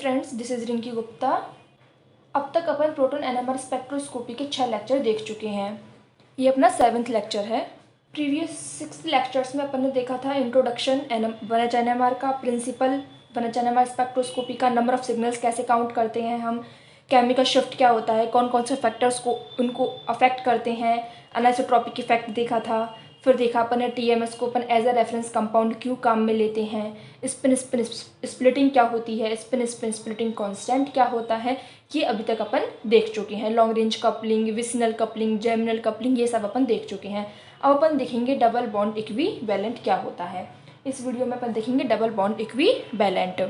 Friends, this is Rinki Gupta. अब तक अपन proton NMR spectroscopy के 6 लेक्चर देख चुके हैं। ये अपना 7th लेक्चर है। प्रीवियस 6 लेक्चर्स में अपन ने देखा था इंट्रोडक्शन वन एनएमआर का, प्रिंसिपल वन एनएमआर स्पेक्ट्रोस्कोपी का, नंबर ऑफ सिग्नल्स कैसे काउंट करते हैं हम, केमिकल शिफ्ट क्या होता है, कौन कौन से फैक्टर्स को उनको अफेक्ट करते हैं, अनिसोट्रॉपिक इफेक्ट देखा था। फिर देखा अपन ने टीएमएस को अपन एज अ रेफरेंस कंपाउंड क्यों काम में लेते हैं, स्पिन स्पिन स्प्लिटिंग क्या होती है, स्पिन स्पिन स्प्लिटिंग कांस्टेंट क्या होता है, ये अभी तक अपन देख चुके हैं। Long range coupling, vicinal coupling, geminal coupling, ये सब अपन देख चुके हैं। अब अपन देखेंगे डबल बॉन्ड इक्विवेलेंट क्या होता है। इस वीडियो में अपन देखेंगे डबल बॉन्ड इक्विवेलेंट।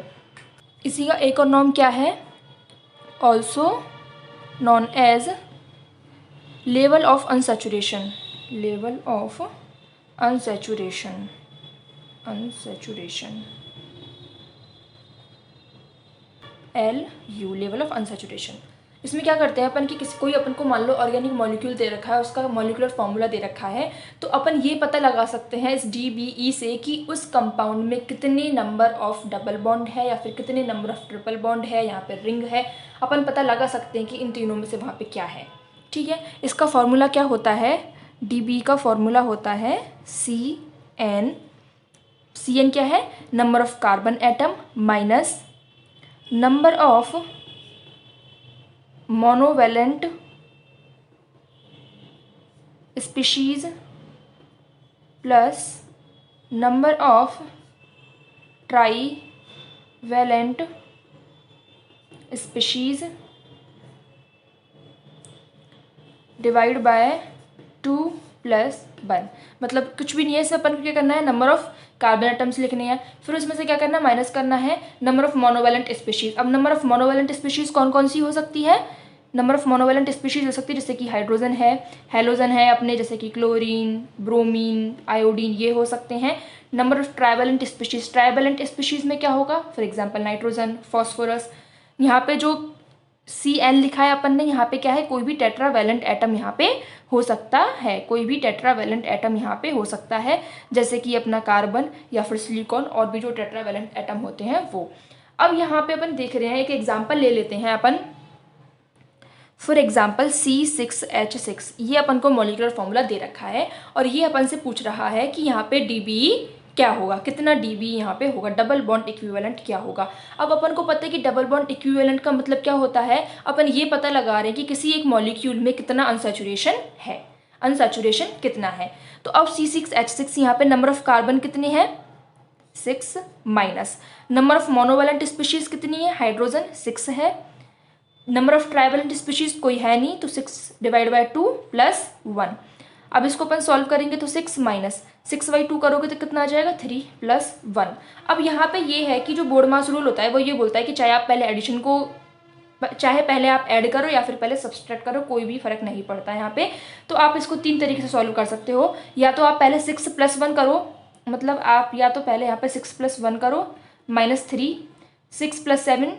इसी का एक और नाम क्या है, also known as level of unsaturation, level of unsaturation, unsaturation, LU, level of unsaturation. इसमें क्या करते हैं अपन कि किसी कोई अपन को मान लो ऑर्गेनिक मॉलिक्यूल दे रखा है, उसका मॉलिक्यूलर फॉर्मूला दे रखा है, तो अपन ये पता लगा सकते हैं इस DBE से कि उस कंपाउंड में कितने नंबर ऑफ डबल बॉन्ड है या फिर कितने नंबर ऑफ ट्रिपल बॉन्ड है, यहाँ पे रिंग है। अपन पता लगा सकते हैं कि इन तीनों में से वहाँ पे क्या है। ठीक है, इसका फॉर्मूला क्या होता है, DBE का फॉर्मूला होता है CN क्या है, number of carbon atom minus number of monovalent species plus number of trivalent species divide by 2 + 1। मतलब कुछ भी नहीं है, इसमें अपन को क्या करना है, नंबर ऑफ कार्बन एटम्स लिखने हैं, फिर उसमें से क्या करना है, माइनस करना है नंबर ऑफ मोनोवेलेंट स्पीशीज। अब नंबर ऑफ मोनोवेलेंट स्पीशीज कौन कौन सी हो सकती है, नंबर ऑफ मोनोवेलेंट स्पीशीज हो सकती है जैसे कि हाइड्रोजन है, हेलोजन है अपने, जैसे कि क्लोरीन, ब्रोमीन, आयोडीन, ये हो सकते हैं। Number of trivalent species, trivalent species में क्या होगा, फॉर एग्जाम्पल नाइट्रोजन, फॉस्फोरस। यहाँ पे जो CN लिखा है अपन ने, यहाँ पे क्या है, कोई भी टेट्रावेलेंट एटम यहाँ पे हो सकता है, कोई भी टेट्रावेलेंट एटम यहाँ पे हो सकता है, जैसे कि अपना कार्बन या फिर सिलिकॉन और भी जो टेट्रावेलेंट एटम होते हैं वो। अब यहाँ पे अपन देख रहे हैं, एक एग्जाम्पल ले लेते हैं अपन। फॉर एग्जाम्पल C6H6, ये अपन को मॉलिक्यूलर फॉर्मूला दे रखा है और ये अपन से पूछ रहा है कि यहाँ पे DBE क्या होगा, कितना DBE यहाँ पे होगा, डबल बॉन्ड इक्विवेलेंट क्या होगा। अब अपन को पता है कि डबल बॉन्ड इक्विवेलेंट का मतलब क्या होता है, अपन ये पता लगा रहे हैं कि किसी एक मॉलिक्यूल में कितना अनसैचुरेशन है, अनसैचुरेशन कितना है। तो अब C6H6 यहाँ पे नंबर ऑफ कार्बन कितने हैं, 6 minus number of monovalent species कितनी है, हाइड्रोजन 6 है, नंबर ऑफ ट्राइवेलेंट स्पीशीज कोई है नहीं, तो 6 डिवाइड बाय 2 + 1। अब इसको अपन सॉल्व करेंगे तो 6 माइनस 6/2 करोगे तो कितना आ जाएगा, 3 + 1। अब यहाँ पे ये है कि जो बोर्डमास रूल होता है वो ये बोलता है कि चाहे आप पहले एडिशन को, चाहे पहले आप ऐड करो या फिर पहले सब्सट्रैक्ट करो, कोई भी फर्क नहीं पड़ता है यहाँ पे। तो आप इसको 3 तरीके से सॉल्व कर सकते हो, या तो आप पहले 6 + 1 करो, मतलब आप या तो पहले यहाँ पे 6 + 1 करो -3, 6 + 7,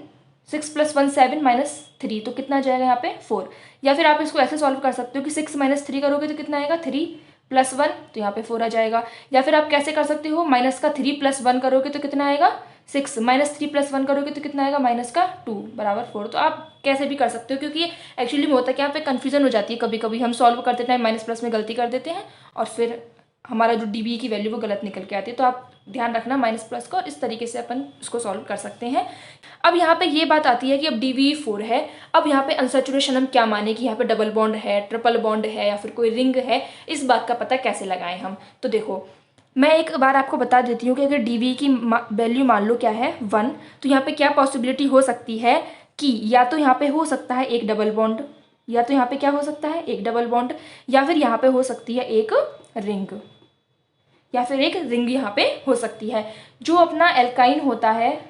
6 + 1 7 -3, तो कितना आ जाएगा यहाँ पे 4। या फिर आप इसको ऐसे सॉल्व कर सकते हो कि 6 - 3 करोगे तो कितना आएगा, 3 + 1, तो यहाँ पे 4 आ जाएगा। या फिर आप कैसे कर सकते हो, -3 + 1 करोगे तो कितना आएगा 6, -3 + 1 करोगे तो कितना आएगा, -2 = 4। तो आप कैसे भी कर सकते हो, क्योंकि एक्चुअली में होता है कि यहाँ पे कन्फ्यूजन हो जाती है, कभी कभी हम सॉल्व करते टाइम माइनस प्लस में गलती कर देते हैं और फिर हमारा जो DBE की वैल्यू वो गलत निकल के आती है। तो आप ध्यान रखना माइनस प्लस का, और इस तरीके से अपन उसको सॉल्व कर सकते हैं। अब यहाँ पे ये बात आती है कि अब DBE 4 है, अब यहाँ पे अनसैचुरेशन हम क्या माने कि यहाँ पे डबल बॉन्ड है, ट्रिपल बॉन्ड है या फिर कोई रिंग है, इस बात का पता कैसे लगाएं हम। तो देखो मैं एक बार आपको बता देती हूँ कि अगर DBE की वैल्यू मान लो क्या है 1, तो यहाँ पे क्या पॉसिबिलिटी हो सकती है कि या तो यहाँ पे हो सकता है एक डबल बॉन्ड, या तो यहाँ पे क्या हो सकता है, एक डबल बॉन्ड, या फिर यहाँ पे हो सकती है एक रिंग, या फिर एक रिंग यहाँ पे हो सकती है। जो अपना एल्काइन होता है,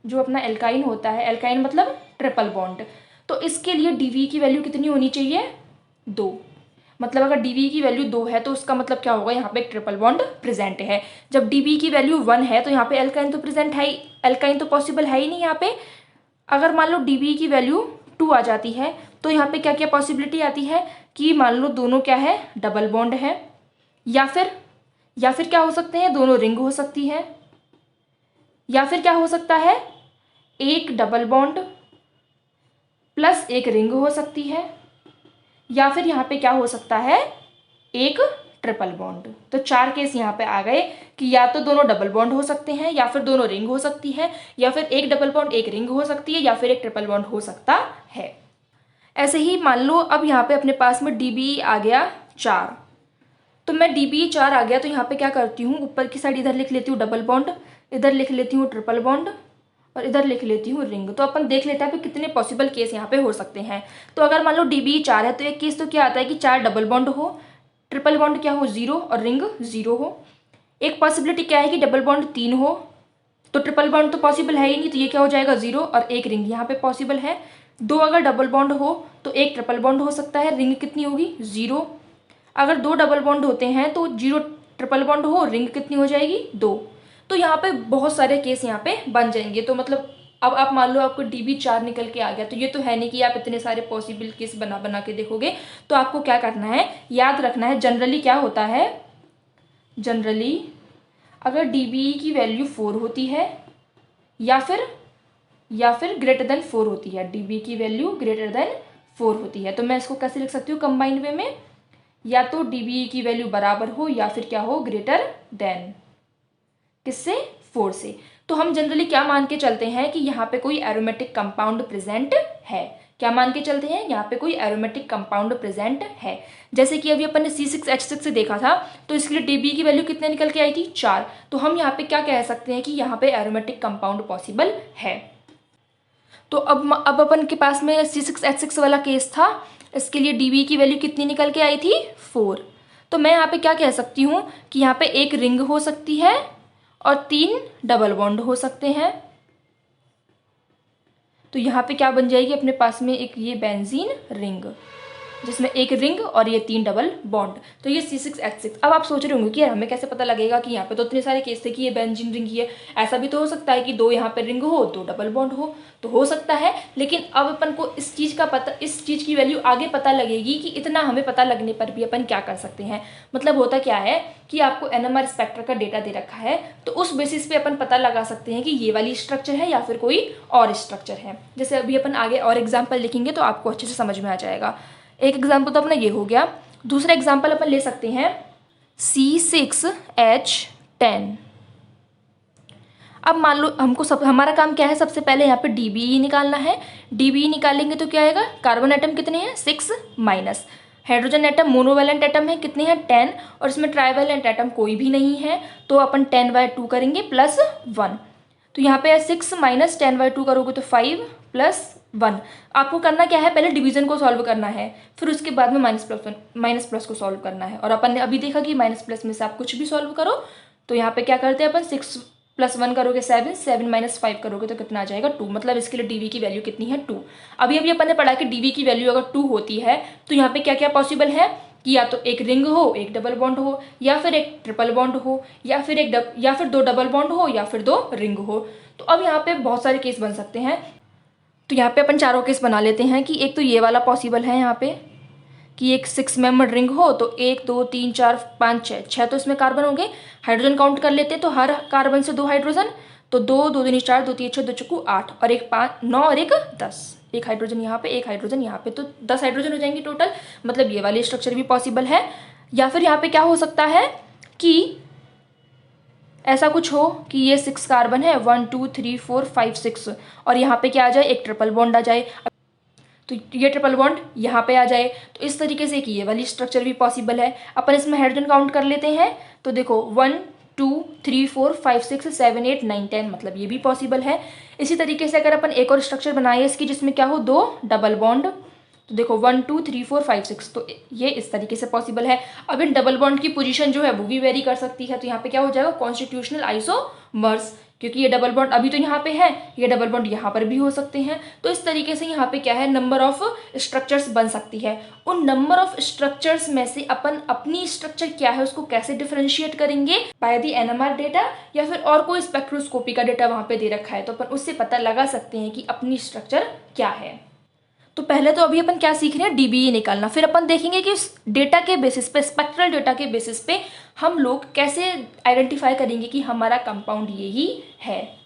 जो अपना एल्काइन होता है, एल्काइन मतलब ट्रिपल बॉन्ड, तो इसके लिए DBE की वैल्यू कितनी होनी चाहिए, 2। मतलब अगर DBE की वैल्यू 2 है तो उसका मतलब क्या होगा, यहाँ पे एक ट्रिपल बॉन्ड प्रेजेंट है। जब DBE की वैल्यू 1 है तो यहाँ पे एल्काइन तो प्रेजेंट है ही, एल्काइन तो पॉसिबल है ही नहीं यहाँ पे। अगर मान लो DBE की वैल्यू 2 आ जाती है तो यहाँ पे क्या क्या पॉसिबिलिटी आती है कि मान लो दोनों क्या है, डबल बॉन्ड है, या फिर क्या हो सकते हैं, दोनों रिंग हो सकती है, या फिर क्या हो सकता है, एक डबल बॉन्ड प्लस एक रिंग हो सकती है, या फिर यहाँ पे क्या हो सकता है, एक ट्रिपल बॉन्ड। तो 4 केस यहाँ पे आ गए कि या तो दोनों डबल बॉन्ड हो सकते हैं, या फिर दोनों रिंग हो सकती है, या फिर एक डबल बॉन्ड एक रिंग हो सकती है, या फिर एक ट्रिपल बॉन्ड हो सकता है। ऐसे ही मान लो अब यहाँ पे अपने पास में DBE आ गया 4, तो मैं DBE 4 आ गया तो यहाँ पे क्या करती हूँ, ऊपर की साइड इधर लिख लेती हूँ डबल बॉन्ड, इधर लिख लेती हूँ ट्रिपल बॉन्ड, और इधर लिख लेती हूँ रिंग। तो अपन देख लेते हैं कि कितने पॉसिबल केस यहाँ पे हो सकते हैं। तो अगर मान लो DBE 4 है तो एक केस तो क्या आता है कि 4 डबल बॉन्ड हो, ट्रिपल बॉन्ड क्या हो 0 और रिंग 0 हो। एक पॉसिबिलिटी क्या है कि डबल बॉन्ड 3 हो, तो ट्रिपल बॉन्ड तो पॉसिबल है ही नहीं, तो ये क्या हो जाएगा 0 और एक रिंग यहाँ पे पॉसिबल है। 2 अगर डबल बॉन्ड हो तो एक ट्रिपल बॉन्ड हो सकता है, रिंग कितनी होगी 0। अगर 2 डबल बॉन्ड होते हैं तो 0 ट्रिपल बॉन्ड हो, रिंग कितनी हो जाएगी 2। तो यहाँ पे बहुत सारे केस यहाँ पे बन जाएंगे। तो मतलब अब आप मान लो आपको DBE 4 निकल के आ गया, तो ये तो है नहीं कि आप इतने सारे पॉसिबल केस बना बना के देखोगे। तो आपको क्या करना है, याद रखना है जनरली क्या होता है, जनरली अगर DBE की वैल्यू 4 होती है या फिर ग्रेटर देन 4 होती है, DBE की वैल्यू ग्रेटर देन 4 होती है, तो मैं इसको कैसे लिख सकती हूँ कंबाइंड वे में, या तो DBE की वैल्यू बराबर हो या फिर क्या हो ग्रेटर देन किससे 4 से। तो हम जनरली क्या मान के चलते हैं कि यहाँ पे कोई एरोमेटिक कंपाउंड प्रेजेंट है। क्या मान के चलते हैं, यहाँ पे कोई एरोमेटिक कंपाउंड प्रेजेंट है। जैसे कि अभी अपन ने C6H6 से देखा था, तो इसके लिए DBE की वैल्यू कितने निकल के आई थी 4। तो हम यहाँ पे क्या कह सकते हैं कि यहाँ पे एरोमेटिक कंपाउंड पॉसिबल है। तो अब अपन के पास में C6H6 वाला केस था, इसके लिए DBE की वैल्यू कितनी निकल के आई थी 4। तो मैं यहाँ पे क्या कह सकती हूँ कि यहाँ पे एक रिंग हो सकती है और 3 डबल बॉन्ड हो सकते हैं। तो यहाँ पे क्या बन जाएगी अपने पास में, एक ये बेंजीन रिंग जिसमें एक रिंग और ये 3 डबल बॉन्ड। तो ये C6H6। अब आप सोच रहे होंगे कि यार हमें कैसे पता लगेगा कि यहाँ पे तो इतने सारे केस थे कि ये बेंजीन रिंग ही है। ऐसा भी तो हो सकता है कि 2 यहाँ पे रिंग हो 2 डबल बॉन्ड हो सकता है। लेकिन अब अपन को इस चीज़ की वैल्यू आगे पता लगेगी कि इतना हमें पता लगने पर भी अपन क्या कर सकते हैं। मतलब होता क्या है कि आपको NMR स्पेक्ट्रा का डेटा दे रखा है, तो उस बेसिस पे अपन पता लगा सकते हैं कि ये वाली स्ट्रक्चर है या फिर कोई और स्ट्रक्चर है। जैसे अभी अपन आगे और एग्जाम्पल लिखेंगे तो आपको अच्छे से समझ में आ जाएगा। एक एग्जाम्पल तो अपना ये हो गया। दूसरा एग्जाम्पल अपन ले सकते हैं C6H10। अब मान लो हमको हमारा काम क्या है, सबसे पहले यहाँ पे DBE निकालना है। DBE निकालेंगे तो क्या आएगा, कार्बन एटम कितने हैं 6 minus, hydrogen atom monovalent atom है कितने हैं 10, और इसमें ट्राइवैलेंट एटम कोई भी नहीं है, तो अपन 10/2 करेंगे +1। तो यहाँ पे 6 माइनस 10/2 करोगे तो 5 + 1। आपको करना क्या है, पहले डिवीजन को सॉल्व करना है, फिर उसके बाद में माइनस प्लस को सॉल्व करना है। और अपन ने अभी देखा कि माइनस प्लस में से आप कुछ भी सॉल्व करो। तो यहाँ पे क्या करते हैं अपन, 6 + 1 करोगे 7, 7 - 5 करोगे तो कितना आ जाएगा 2। मतलब इसके लिए DBE की वैल्यू कितनी है 2। अभी अपन ने पढ़ा कि DBE की वैल्यू अगर 2 होती है तो यहाँ पे क्या क्या पॉसिबल है कि या तो एक रिंग हो, एक डबल बॉन्ड हो, या फिर एक ट्रिपल बॉन्ड हो, या फिर 2 डबल बॉन्ड हो, या फिर 2 रिंग हो। तो अब यहाँ पे बहुत सारे केस बन सकते हैं। तो यहाँ पे अपन चारों केस बना लेते हैं कि एक तो ये वाला पॉसिबल है यहाँ पे कि एक 6 मेंबर रिंग हो, तो 1 2 3 4 5 6 तो इसमें कार्बन हो गए। हाइड्रोजन काउंट कर लेते तो हर कार्बन से 2 हाइड्रोजन, तो 2 2 दूनी 4 2 3 6 2 चौको 8 और एक 5 9 और एक 10। एक हाइड्रोजन यहाँ पे, एक हाइड्रोजन यहाँ पे, तो 10 हाइड्रोजन हो जाएंगे टोटल। मतलब ये वाली स्ट्रक्चर भी पॉसिबल है। या फिर यहाँ पे क्या हो सकता है कि ऐसा कुछ हो कि ये 6 कार्बन है 1 2 3 4 5 6, और यहाँ पे क्या आ जाए, एक ट्रिपल बॉन्ड आ जाए, तो ये ट्रिपल बॉन्ड यहाँ पे आ जाए। तो इस तरीके से कि ये वाली स्ट्रक्चर भी पॉसिबल है। अपन इसमें हाइड्रोजन काउंट कर लेते हैं, तो देखो 1 2 3 4 5 6 7 8 9 10, मतलब ये भी पॉसिबल है। इसी तरीके से अगर अपन एक और स्ट्रक्चर बनाए इसकी जिसमें क्या हो 2 डबल बॉन्ड, तो देखो 1 2 3 4 5 6, तो ये इस तरीके से पॉसिबल है। अब इन डबल बॉन्ड की पोजीशन जो है वो भी वेरी कर सकती है। तो यहाँ पे क्या हो जाएगा, कॉन्स्टिट्यूशनल आइसोमर्स, क्योंकि ये डबल बॉन्ड अभी तो यहाँ पे है, ये डबल बॉन्ड यहाँ पर भी हो सकते हैं। तो इस तरीके से यहाँ पे क्या है, नंबर ऑफ स्ट्रक्चर्स बन सकती है। उन नंबर ऑफ स्ट्रक्चर्स में से अपन अपनी स्ट्रक्चर क्या है उसको कैसे डिफरेंशिएट करेंगे, बाय द NMR डेटा, या फिर और कोई स्पेक्ट्रोस्कोपी का डेटा वहाँ पे दे रखा है तो अपन उससे पता लगा सकते हैं कि अपनी स्ट्रक्चर क्या है। तो पहले तो अभी अपन क्या सीख रहे हैं, DBE निकालना। फिर अपन देखेंगे कि उस डेटा के बेसिस पे, स्पेक्ट्रल डेटा के बेसिस पे हम लोग कैसे आइडेंटिफाई करेंगे कि हमारा कंपाउंड यही है।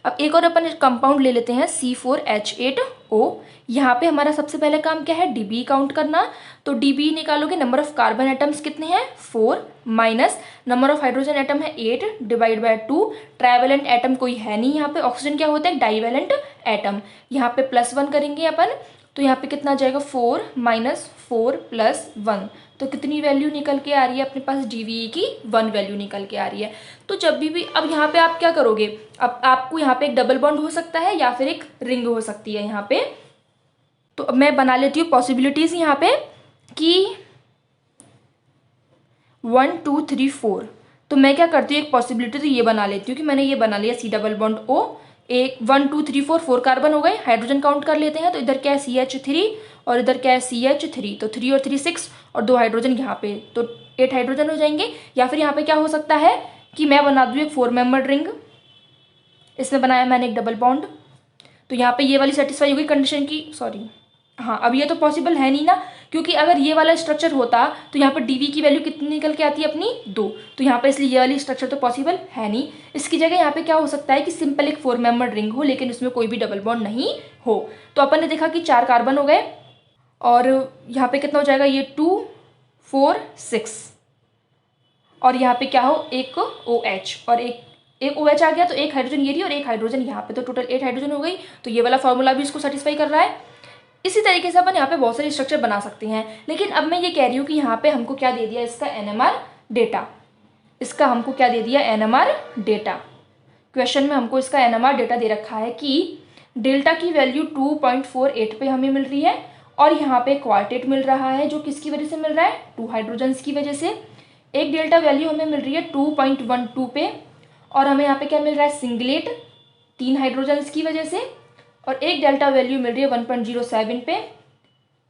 अब एक और अपन कंपाउंड ले लेते हैं C4H8O। यहाँ पे हमारा सबसे पहले काम क्या है, डीबी काउंट करना। तो डीबी निकालोगे, नंबर ऑफ कार्बन एटम्स कितने हैं 4 minus number of hydrogen atom है 8 डिवाइड बाय 2। ट्राइवेलेंट एटम कोई है नहीं यहाँ पे, ऑक्सीजन क्या होता है डाइवेलेंट एटम। यहाँ पे +1 करेंगे अपन, तो यहाँ पे कितना आ जाएगा 4 माइनस 4 प्लस 1। तो कितनी वैल्यू निकल के आ रही है अपने पास, डीवीई की 1 वैल्यू निकल के आ रही है। तो जब भी अब यहाँ पे आप क्या करोगे, अब आपको यहाँ पे एक डबल बॉन्ड हो सकता है या फिर एक रिंग हो सकती है यहाँ पे। तो अब मैं बना लेती हूँ पॉसिबिलिटीज यहाँ पे कि 1 2 3 4। तो मैं क्या करती हूँ, एक पॉसिबिलिटी तो ये बना लेती हूँ कि मैंने ये बना लिया C डबल बॉन्ड O। एक 1 2 3 4 4 कार्बन हो गए। हाइड्रोजन काउंट कर लेते हैं, तो इधर क्या है CH3 और इधर क्या है CH3। तो 3 और 3 6 और 2 हाइड्रोजन यहाँ पे, तो 8 हाइड्रोजन हो जाएंगे। या फिर यहाँ पे क्या हो सकता है कि मैं बना दूँ एक 4 मेंबर्ड रिंग, इसमें बनाया मैंने एक डबल बॉन्ड। तो यहाँ पे ये वाली सेटिस्फाई होगी कंडीशन की, सॉरी हाँ, अब ये तो पॉसिबल है नहीं ना, क्योंकि अगर ये वाला स्ट्रक्चर होता तो यहाँ पर डीवी की वैल्यू कितनी निकल के आती है अपनी 2। तो यहाँ पे इसलिए ये वाली स्ट्रक्चर तो पॉसिबल है नहीं। इसकी जगह यहाँ पे क्या हो सकता है कि सिंपल एक 4 मेंबर्ड रिंग हो, लेकिन उसमें कोई भी डबल बॉन्ड नहीं हो। तो अपन ने देखा कि 4 कार्बन हो गए और यहाँ पे कितना हो जाएगा, ये 2 4 6 और यहाँ पे क्या हो एक OH और एक OH आ गया, तो एक हाइड्रोजन ये रही और एक हाइड्रोजन यहाँ पे, तो टोटल 8 हाइड्रोजन हो गई। तो ये वाला फॉर्मूला भी इसको सेटिस्फाई कर रहा है। इसी तरीके से अपन यहाँ पे बहुत सारे स्ट्रक्चर बना सकते हैं। लेकिन अब मैं ये कह रही हूँ कि यहाँ पे हमको क्या दे दिया, इसका NMR डेटा, इसका हमको क्या दे दिया NMR डेटा। क्वेश्चन में हमको इसका NMR डेटा दे रखा है कि डेल्टा की वैल्यू 2.48 पे हमें मिल रही है और यहाँ पे क्वार्टेट मिल रहा है, जो किसकी वजह से मिल रहा है, 2 हाइड्रोजन्स की वजह से। एक डेल्टा वैल्यू हमें मिल रही है 2.12 पे और हमें यहाँ पे क्या मिल रहा है, सिंगलेट 3 हाइड्रोजन्स की वजह से। और एक डेल्टा वैल्यू मिल रही है 1.07 पे,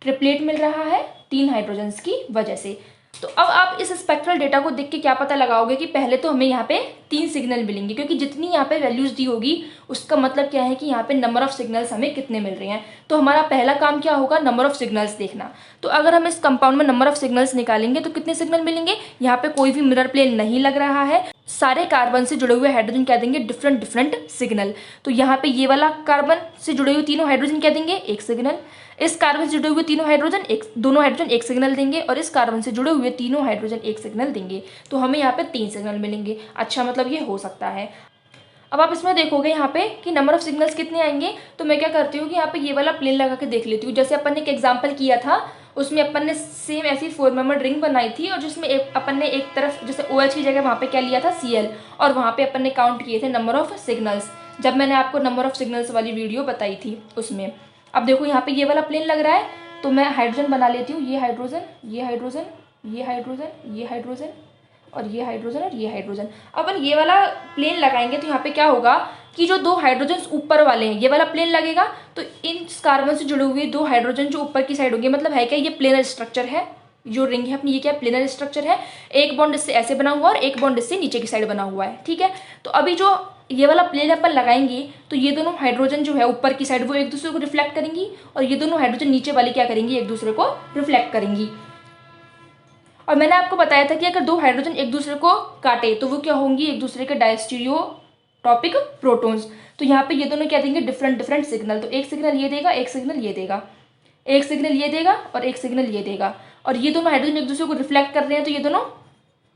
ट्रिपलेट मिल रहा है 3 हाइड्रोजन्स की वजह से। तो अब आप इस स्पेक्ट्रल डेटा को देख के क्या पता लगाओगे कि पहले तो हमें यहाँ पे 3 सिग्नल मिलेंगे, क्योंकि जितनी यहाँ पे वैल्यूज दी होगी उसका मतलब क्या है कि यहाँ पे नंबर ऑफ सिग्नल्स हमें कितने मिल रहे हैं। तो हमारा पहला काम क्या होगा, नंबर ऑफ सिग्नल्स देखना। तो अगर हम इस कंपाउंड में नंबर ऑफ सिग्नल्स निकालेंगे तो कितने सिग्नल मिलेंगे, यहाँ पे कोई भी मिरर प्लेन नहीं लग रहा है, सारे कार्बन से जुड़े हुए हाइड्रोजन क्या देंगे, डिफरेंट डिफरेंट सिग्नल। तो यहाँ पे ये वाला कार्बन से जुड़े हुए तीनों हाइड्रोजन क्या देंगे, एक सिग्नल। इस कार्बन से जुड़े हुए तीनों हाइड्रोजन दोनों हाइड्रोजन एक सिग्नल देंगे और इस कार्बन से जुड़े हुए तीनों हाइड्रोजन एक सिग्नल देंगे। तो हमें यहाँ पे 3 सिग्नल मिलेंगे। अच्छा, मतलब ये हो सकता है। अब आप इसमें देखोगे यहाँ पे कि नंबर ऑफ सिग्नल्स कितने आएंगे। तो मैं क्या करती हूँ कि यहाँ पे ये वाला प्लेन लगा के देख लेती हूँ। जैसे अपन ने एक एग्जाम्पल किया था, उसमें अपन ने सेम ऐसी 4 मेंबर्ड रिंग बनाई थी और जिसमें अपन ने एक तरफ जैसे OH की जगह वहाँ पे क्या लिया था, Cl, और वहाँ पे अपन ने काउंट किए थे नंबर ऑफ सिग्नल्स, जब मैंने आपको नंबर ऑफ सिग्नल्स वाली वीडियो बताई थी उसमें। अब देखो यहाँ पे ये वाला प्लेन लग रहा है, तो मैं हाइड्रोजन बना लेती हूँ, ये हाइड्रोजन, ये हाइड्रोजन, ये हाइड्रोजन, ये हाइड्रोजन और ये हाइड्रोजन और ये हाइड्रोजन। अपन ये वाला प्लेन लगाएंगे तो यहाँ पे क्या होगा कि जो 2 हाइड्रोजन ऊपर वाले हैं, ये वाला प्लेन लगेगा, तो इन कार्बन से जुड़े हुए 2 हाइड्रोजन जो ऊपर की साइड होंगे, मतलब है क्या, ये प्लेनर स्ट्रक्चर है। जो रिंग है अपनी, ये क्या प्लेनर स्ट्रक्चर है। एक बॉन्ड इससे ऐसे बना हुआ और एक बॉन्ड इससे नीचे की साइड बना हुआ है, ठीक है। तो अभी जो ये वाला प्लेन अपन लगाएंगे तो ये दोनों हाइड्रोजन जो है ऊपर की साइड वो एक दूसरे को रिफ्लेक्ट करेंगी और ये दोनों हाइड्रोजन नीचे वाली क्या करेंगी, एक दूसरे को रिफ्लेक्ट करेंगी। और मैंने आपको बताया था कि अगर 2 हाइड्रोजन एक दूसरे को काटे तो वो क्या होंगी, एक दूसरे के डायस्टीरियोटॉपिक प्रोटॉन्स। तो यहाँ पे ये दोनों क्या देंगे, डिफरेंट डिफरेंट सिग्नल। तो एक सिग्नल ये देगा, एक सिग्नल ये देगा, एक सिग्नल ये देगा और एक सिग्नल ये देगा। और ये दोनों हाइड्रोजन एक दूसरे को रिफ्लेक्ट कर रहे हैं तो ये दोनों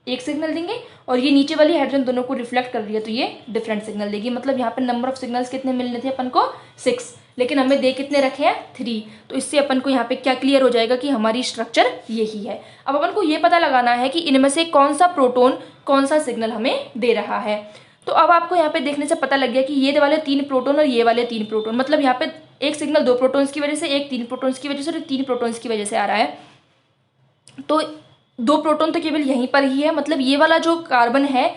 एक सिग्नल देंगे और ये नीचे वाली हाइड्रोजन दोनों को रिफ्लेक्ट कर रही है तो ये डिफरेंट सिग्नल देगी। मतलब यहाँ पे नंबर ऑफ सिग्नल्स कितने मिलने थे अपन को, 6, लेकिन हमें दे कितने रखे हैं, 3। तो इससे अपन को यहाँ पे क्या क्लियर हो जाएगा कि हमारी स्ट्रक्चर यही है। अब अपन को ये पता लगाना है कि इनमें से कौन सा प्रोटोन कौन सा सिग्नल हमें दे रहा है। तो अब आपको यहाँ पे देखने से पता लग गया कि ये वाले 3 प्रोटोन और ये वाले 3 प्रोटोन, मतलब यहाँ पे एक सिग्नल 2 प्रोटोन्स की वजह से, एक 3 प्रोटोन्स की वजह से और 3 प्रोटोन्स की वजह से आ रहा है। तो 2 प्रोटोन तो केवल यहीं पर ही है, मतलब ये वाला जो कार्बन है,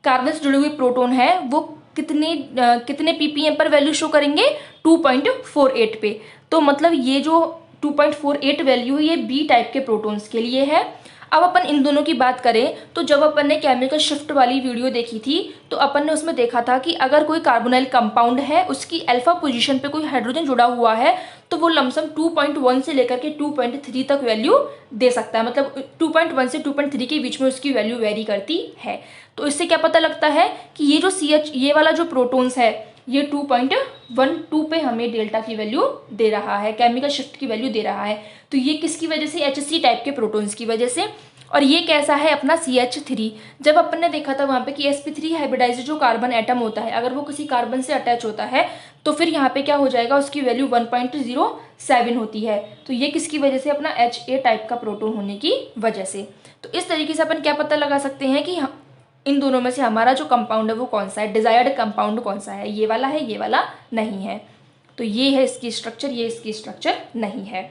कार्बन से जुड़े हुए प्रोटोन है, वो कितने ppm पर वैल्यू शो करेंगे, 2.48 पे। तो मतलब ये जो 2.48 वैल्यू है ये B टाइप के प्रोटोन्स के लिए है। अब अपन इन दोनों की बात करें तो जब अपन ने केमिकल शिफ्ट वाली वीडियो देखी थी तो अपन ने उसमें देखा था कि अगर कोई कार्बोनाइल कंपाउंड है, उसकी अल्फा पोजीशन पे कोई हाइड्रोजन जुड़ा हुआ है तो वो लमसम 2.1 से लेकर के 2.3 तक वैल्यू दे सकता है। मतलब 2.1 से 2.3 के बीच में उसकी वैल्यू वेरी करती है। तो इससे क्या पता लगता है कि ये जो CH, ये वाला जो प्रोटोन्स है, ये 2.12 पे हमें डेल्टा की वैल्यू दे रहा है, केमिकल शिफ्ट की वैल्यू दे रहा है। तो ये किसकी वजह से, HC टाइप के प्रोटॉन्स की वजह से। और ये कैसा है अपना CH3। जब अपन ने देखा था वहाँ पे कि sp3 हाइब्रिडाइज्ड जो कार्बन एटम होता है, अगर वो किसी कार्बन से अटैच होता है तो फिर यहाँ पे क्या हो जाएगा, उसकी वैल्यू 1.07 होती है। तो ये किसकी वजह से, अपना HA टाइप का प्रोटोन होने की वजह से। तो इस तरीके से अपन क्या पता लगा सकते हैं कि इन दोनों में से हमारा जो कंपाउंड है वो कौन सा है, डिजायर्ड कंपाउंड कौन सा है, ये वाला है, ये वाला नहीं है। तो ये है इसकी स्ट्रक्चर, ये इसकी स्ट्रक्चर नहीं है।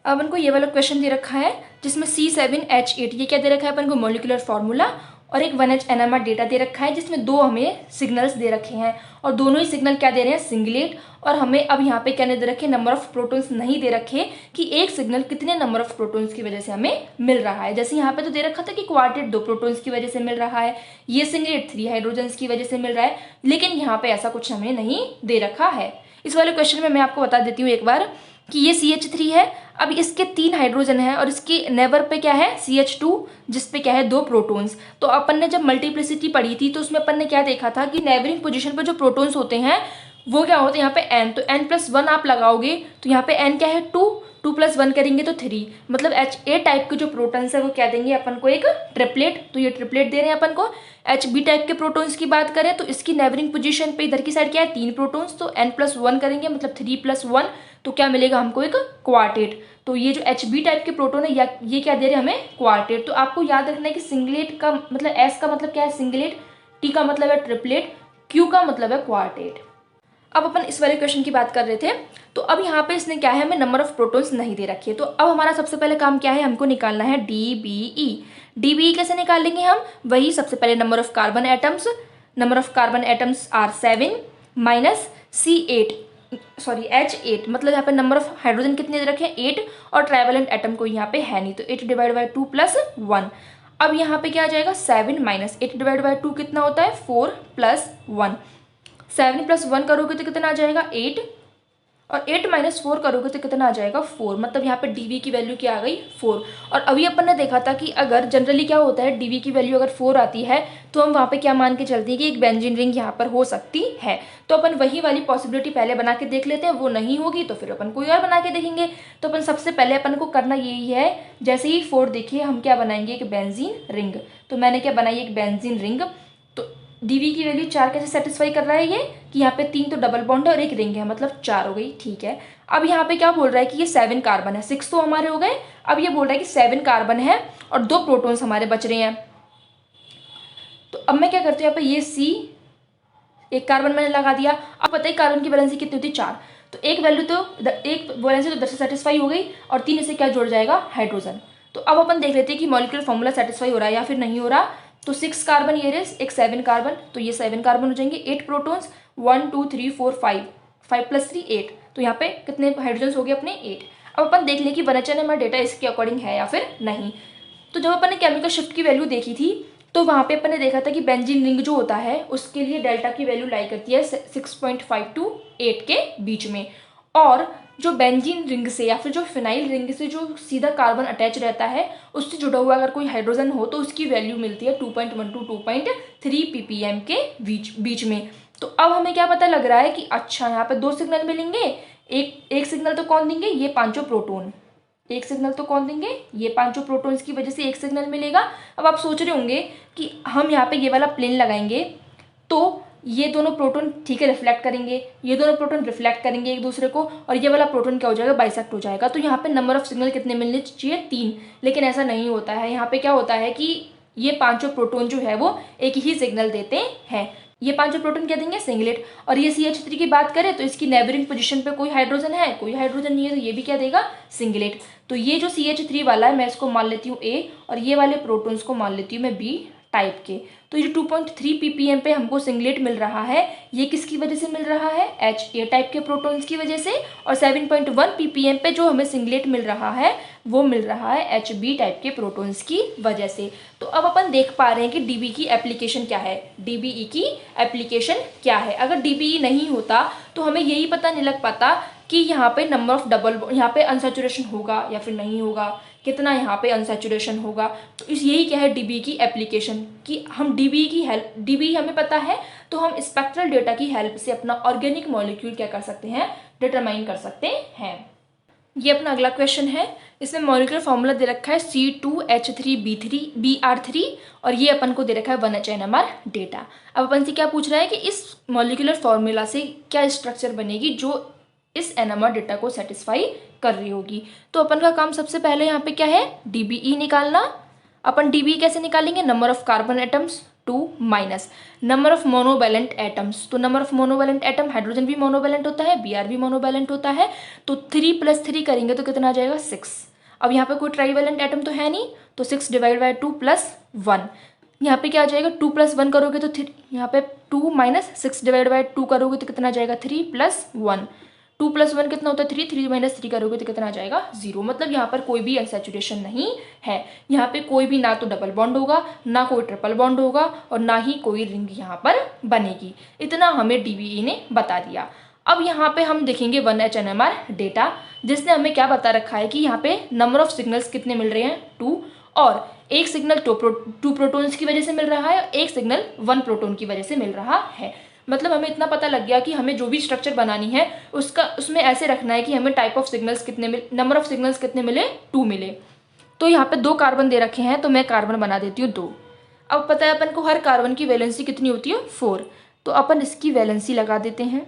अब अपन को ये वाला क्वेश्चन दे रखा है जिसमें C7H8, ये क्या दे रखा है अपन को, मॉलिक्यूलर फार्मूला, और एक 1H NMR डेटा दे रखा है जिसमें दो हमें सिग्नल्स दे रखे हैं और दोनों ही सिग्नल क्या दे रहे हैं, सिंगलेट। और हमें अब यहाँ पे क्या दे रखे, नंबर ऑफ प्रोटॉन्स नहीं दे रखे कि एक सिग्नल कितने नंबर ऑफ प्रोटॉन्स की वजह से हमें मिल रहा है। जैसे यहाँ पे तो दे रखा था कि क्वार्टेट 2 प्रोटॉन्स की वजह से मिल रहा है, ये सिंगलेट 3 हाइड्रोजन्स की वजह से मिल रहा है, लेकिन यहाँ पे ऐसा कुछ हमें नहीं दे रखा है। इस वाले क्वेश्चन में मैं आपको बता देती हूँ एक बार कि ये CH3 है। अब इसके 3 हाइड्रोजन है और इसके नेबर पे क्या है, CH2, जिस पे क्या है 2 प्रोटॉन्स। तो अपन ने जब मल्टीप्लिसिटी पढ़ी थी तो उसमें अपन ने क्या देखा था कि नेबरिंग पोजीशन पर जो प्रोटॉन्स होते हैं वो क्या होते हैं, यहाँ पे n, तो n+1 आप लगाओगे तो यहाँ पे n क्या है 2 +1 करेंगे तो 3, मतलब HA टाइप के जो प्रोटॉन्स है वो क्या देंगे अपन को, एक ट्रिपलेट। तो ये ट्रिपलेट दे रहे हैं अपन को। HB टाइप के प्रोटॉन्स की बात करें तो इसकी नेबरिंग पोजीशन पे इधर की साइड क्या है 3 प्रोटॉन्स, तो n+1 करेंगे मतलब 3+1, तो क्या मिलेगा हमको, एक क्वार्टेट। तो ये जो HB टाइप के प्रोटॉन है ये क्या दे रहे हैं हमें, क्वार्टेट। तो आपको याद रखना है कि सिंगलेट का मतलब S का मतलब क्या है, सिंगलेट, T का मतलब है ट्रिपलेट, Q का मतलब है क्वार्टेट। अब अपन इस वाले क्वेश्चन की बात कर रहे थे, तो अब यहाँ पे इसने क्या है, हमें नंबर ऑफ प्रोटॉन्स नहीं दे रखी है। तो अब हमारा सबसे पहले काम क्या है, हमको निकालना है DBE। DBE कैसे निकालेंगे हम, वही सबसे पहले number of carbon atoms are 7 minus H8, मतलब यहाँ पे नंबर ऑफ हाइड्रोजन कितने दे रखे हैं 8, और ट्राइवेलेंट एटम को यहाँ पे है नहीं, तो 8 / 2 + 1। अब यहाँ पे क्या आ जाएगा, 7 - 8 / 2 कितना होता है, 4 + 1। 7 + 1 करोगे तो कितना आ जाएगा 8, और 8 - 4 करोगे तो कितना आ जाएगा 4, मतलब यहाँ पे DB की वैल्यू क्या आ गई 4। और अभी अपन ने देखा था कि अगर जनरली क्या होता है, DB की वैल्यू अगर 4 आती है तो हम वहाँ पे क्या मान के चलते हैं कि एक बेंजीन रिंग यहाँ पर हो सकती है। तो अपन वही वाली पॉसिबिलिटी पहले बना के देख लेते हैं, वो नहीं होगी तो फिर अपन कोई और बना के देखेंगे। तो अपन सबसे पहले अपन को करना यही है, जैसे ही 4 देखिए हम क्या बनाएंगे, एक बेंजीन रिंग। तो मैंने क्या बनाई, एक बेंजीन रिंग। तो DB की वैल्यू 4 कैसे सेटिस्फाई कर रहा है ये, कि यहाँ पे 3 तो डबल बॉन्ड है और एक रिंग है, मतलब 4 हो गई, ठीक है। अब यहाँ पे क्या बोल रहा है कि ये 7 कार्बन है, 6 तो हमारे हो गए, अब ये बोल रहा है कि 7 कार्बन है और 2 प्रोटॉन्स हमारे बच रहे हैं। तो अब मैं क्या करती हूँ, यहाँ पे ये C, एक कार्बन मैंने लगा दिया। अब पता है कार्बन की वैलेंसी कितनी होती है, 4, तो एक वैल्यू तो एक वैलेंसी तो इधर से सेटिस्फाई हो गई, और 3 इससे क्या जुड़ जाएगा, हाइड्रोजन। तो अब अपन देख लेते हैं कि मॉलिक्यूलर फॉर्मूला सेटिस्फाई हो रहा है या फिर नहीं हो रहा। तो 6 कार्बन ये रेस, एक 7 कार्बन, तो ये 7 कार्बन हो जाएंगे, 8 प्रोटॉन्स, 1 2 3 4 5, 5 + 3 8, तो यहाँ पे कितने हाइड्रोजन हो गए अपने 8। अब अपन देख लें कि 1H NMR डेटा इसके अकॉर्डिंग है या फिर नहीं। तो जब अपन ने केमिकल शिफ्ट की वैल्यू देखी थी तो वहाँ पे अपन ने देखा था कि बेंजीन रिंग जो होता है उसके लिए डेल्टा की वैल्यू लाई करती है 6.5 to 8 के बीच में, और जो बेंजीन रिंग से या फिर जो फिनाइल रिंग से जो सीधा कार्बन अटैच रहता है उससे जुड़ा हुआ अगर कोई हाइड्रोजन हो तो उसकी वैल्यू मिलती है 2.1 to 2.3 ppm के बीच में। तो अब हमें क्या पता लग रहा है कि अच्छा यहाँ पे 2 सिग्नल मिलेंगे, एक सिग्नल तो कौन देंगे, ये 5 प्रोटॉन, एक सिग्नल तो कौन देंगे, ये 5 प्रोटॉन्स की वजह से एक सिग्नल मिलेगा। अब आप सोच रहे होंगे कि हम यहाँ पे ये वाला प्लेन लगाएंगे तो ये दोनों प्रोटॉन ठीक है रिफ्लेक्ट करेंगे, ये दोनों प्रोटॉन रिफ्लेक्ट करेंगे एक दूसरे को, और ये वाला प्रोटॉन क्या हो जाएगा, बाइसेक्ट हो जाएगा। तो यहाँ पे नंबर ऑफ सिग्नल कितने मिलने चाहिए, 3, लेकिन ऐसा नहीं होता है। यहाँ पे क्या होता है कि ये 5 प्रोटॉन जो है वो एक ही सिग्नल देते हैं, ये 5 प्रोटॉन क्या देंगे, सिंगलेट। और ये CH3 की बात करें तो इसकी नेबरिंग पोजीशन पे कोई हाइड्रोजन है, कोई हाइड्रोजन नहीं है, तो ये भी क्या देगा, सिंगलेट। तो ये जो CH3 वाला है मैं इसको मान लेती हूँ A, और ये वाले प्रोटॉन्स को मान लेती हूँ मैं B टाइप के। तो ये 2.3 ppm पे हमको सिंगलेट मिल रहा है, ये किसकी वजह से मिल रहा है, HA टाइप के प्रोटॉन्स की वजह से। और 7.1 ppm पे जो हमें सिंगलेट मिल रहा है वो मिल रहा है HB टाइप के प्रोटॉन्स की वजह से। तो अब अपन देख पा रहे हैं कि DB की एप्लीकेशन क्या है, DBE की एप्लीकेशन क्या है। अगर DBE नहीं होता तो हमें यही पता नहीं लग पाता कि यहाँ पे नंबर ऑफ डबल, यहाँ पे अनसैचुरेशन होगा या फिर नहीं होगा, कितना यहाँ पे अनसैचुरेशन होगा। तो यही क्या है DBE की एप्लीकेशन, कि हम DBE की हेल्प, DBE हमें पता है तो हम स्पेक्ट्रल डेटा की हेल्प से अपना ऑर्गेनिक मॉलिक्यूल क्या कर सकते हैं, डिटरमाइन कर सकते हैं। ये अपना अगला क्वेश्चन है। इसमें मॉलिक्यूलर फॉर्मूला दे रखा है C2H3Br3 और ये अपन को दे रखा है 1HNMR डेटा। अब अपन से क्या पूछ रहा है कि इस मॉलिक्यूलर फॉर्मूला से क्या स्ट्रक्चर बनेगी जो इस NMR डेटा को सेटिस्फाई कर रही होगी। तो अपन का काम सबसे पहले यहाँ पे क्या है, DBE निकालना। अपन DBE कैसे निकालेंगे, number of carbon atoms 2 minus number of monovalent atoms. तो number of monovalent atom, hydrogen भी मोनोवैलेंट होता है, Br भी मोनोवैलेंट होता है, तो 3 + 3 करेंगे तो कितना आ जाएगा 6। अब यहाँ पे कोई ट्राईवैलेंट एटम तो है नहीं, तो 6 / 2 + 1। यहाँ पे क्या आ जाएगा, 2 + 1 करोगे तो यहाँ पे 2 माइनस 6 / 2 करोगे तो कितना आ जाएगा 3 + 1। 2 + 1 कितना होता है 3, 3 - 3 करोगे तो कितना आ जाएगा 0। मतलब यहाँ पर कोई भी अनसैचुरेशन नहीं है। यहाँ पे कोई भी ना तो डबल बॉन्ड होगा, ना कोई ट्रिपल बॉन्ड होगा और ना ही कोई रिंग यहाँ पर बनेगी। इतना हमें DBE ने बता दिया। अब यहाँ पे हम देखेंगे 1HNMR डेटा, जिसने हमें क्या बता रखा है कि यहाँ पे नंबर ऑफ सिग्नल्स कितने मिल रहे हैं 2, और एक सिग्नल 2 प्रोटॉन्स की वजह से मिल रहा है, एक सिग्नल 1 प्रोटॉन की वजह से मिल रहा है। मतलब हमें इतना पता लग गया कि हमें जो भी स्ट्रक्चर बनानी है उसमें ऐसे रखना है कि हमें टाइप ऑफ सिग्नल्स कितने मिले, नंबर ऑफ सिग्नल्स कितने मिले 2 मिले। तो यहाँ पे 2 कार्बन दे रखे हैं तो मैं कार्बन बना देती हूँ 2। अब पता है अपन को हर कार्बन की वैलेंसी कितनी होती है 4, तो अपन इसकी वैलेंसी लगा देते हैं।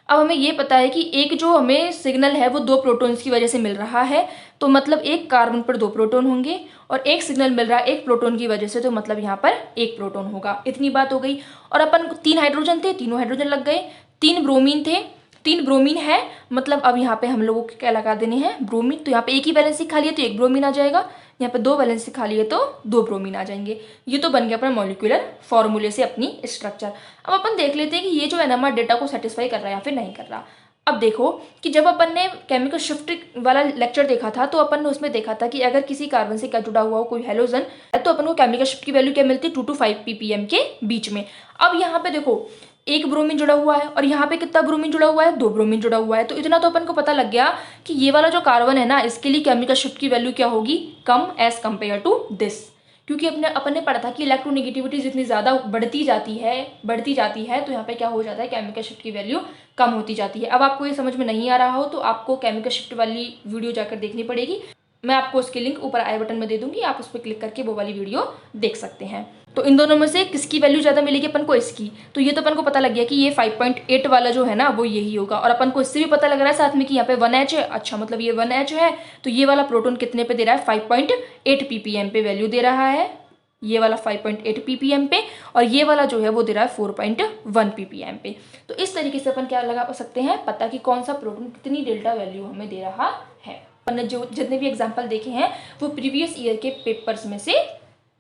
अब हमें ये पता है कि एक जो हमें सिग्नल है वो 2 प्रोटॉन्स की वजह से मिल रहा है, तो मतलब एक कार्बन पर 2 प्रोटॉन होंगे, और एक सिग्नल मिल रहा है 1 प्रोटॉन की वजह से, तो मतलब यहाँ पर 1 प्रोटॉन होगा। इतनी बात हो गई। और अपन 3 हाइड्रोजन थे, तीनों हाइड्रोजन लग गए। 3 ब्रोमीन थे, 3 ब्रोमीन है, मतलब अब यहाँ पे हम लोगों को क्या लगा देने हैं, ब्रोमीन। तो यहाँ पे एक ही वैलेंसी खाली है तो 1 ब्रोमीन आ जाएगा, यहाँ पे 2 वैलेंसी खाली है तो 2 ब्रोमीन आ जाएंगे। ये तो बन गया अपना मॉलिक्यूलर फॉर्मूले से अपनी स्ट्रक्चर। अब अपन देख लेते हैं कि ये जो NMR डेटा को सेटिस्फाई कर रहा है या फिर नहीं कर रहा। अब देखो कि जब अपन ने केमिकल शिफ्ट वाला लेक्चर देखा था तो अपन ने उसमें देखा था कि अगर किसी कार्बन से क्या जुड़ा हुआ हो कोई हेलोजन, तो अपन को केमिकल शिफ्ट की वैल्यू क्या मिलती है 2 to 5 ppm के बीच में। अब यहाँ पे देखो 1 ब्रोमीन जुड़ा हुआ है और यहाँ पे कितना ब्रोमीन जुड़ा हुआ है, 2 ब्रोमीन जुड़ा हुआ है। तो इतना तो अपन को पता लग गया कि ये वाला जो कार्बन है ना, इसके लिए केमिकल शिफ्ट की वैल्यू क्या होगी, कम एज कम्पेयर टू दिस। क्योंकि अपन ने पढ़ा था कि इलेक्ट्रोनेगेटिविटी जितनी ज़्यादा बढ़ती जाती है तो यहाँ पे क्या हो जाता है, केमिकल शिफ्ट की वैल्यू कम होती जाती है। अब आपको ये समझ में नहीं आ रहा हो तो आपको केमिकल शिफ्ट वाली वीडियो जाकर देखनी पड़ेगी। मैं आपको उसकी लिंक ऊपर आई बटन में दे दूंगी, आप उस पर क्लिक करके वो वाली वीडियो देख सकते हैं। तो इन दोनों में से किसकी वैल्यू ज़्यादा मिलेगी अपन को, इसकी। तो ये तो अपन को पता लग गया कि ये 5.8 वाला जो है ना वो यही होगा। और अपन को इससे भी पता लग रहा है साथ में कि यहाँ पे 1H है। अच्छा, मतलब ये 1H है तो ये वाला प्रोटॉन कितने पे दे रहा है, 5.8 ppm पे वैल्यू दे रहा है, ये वाला 5.8 ppm पे, और ये वाला जो है वो दे रहा है 4.1 ppm पे। तो इस तरीके से अपन क्या लगा सकते हैं पता कि कौन सा प्रोटॉन कितनी डेल्टा वैल्यू हमें दे रहा है। अपन ने जो जितने भी एग्जाम्पल देखे हैं वो प्रीवियस ईयर के पेपर्स में से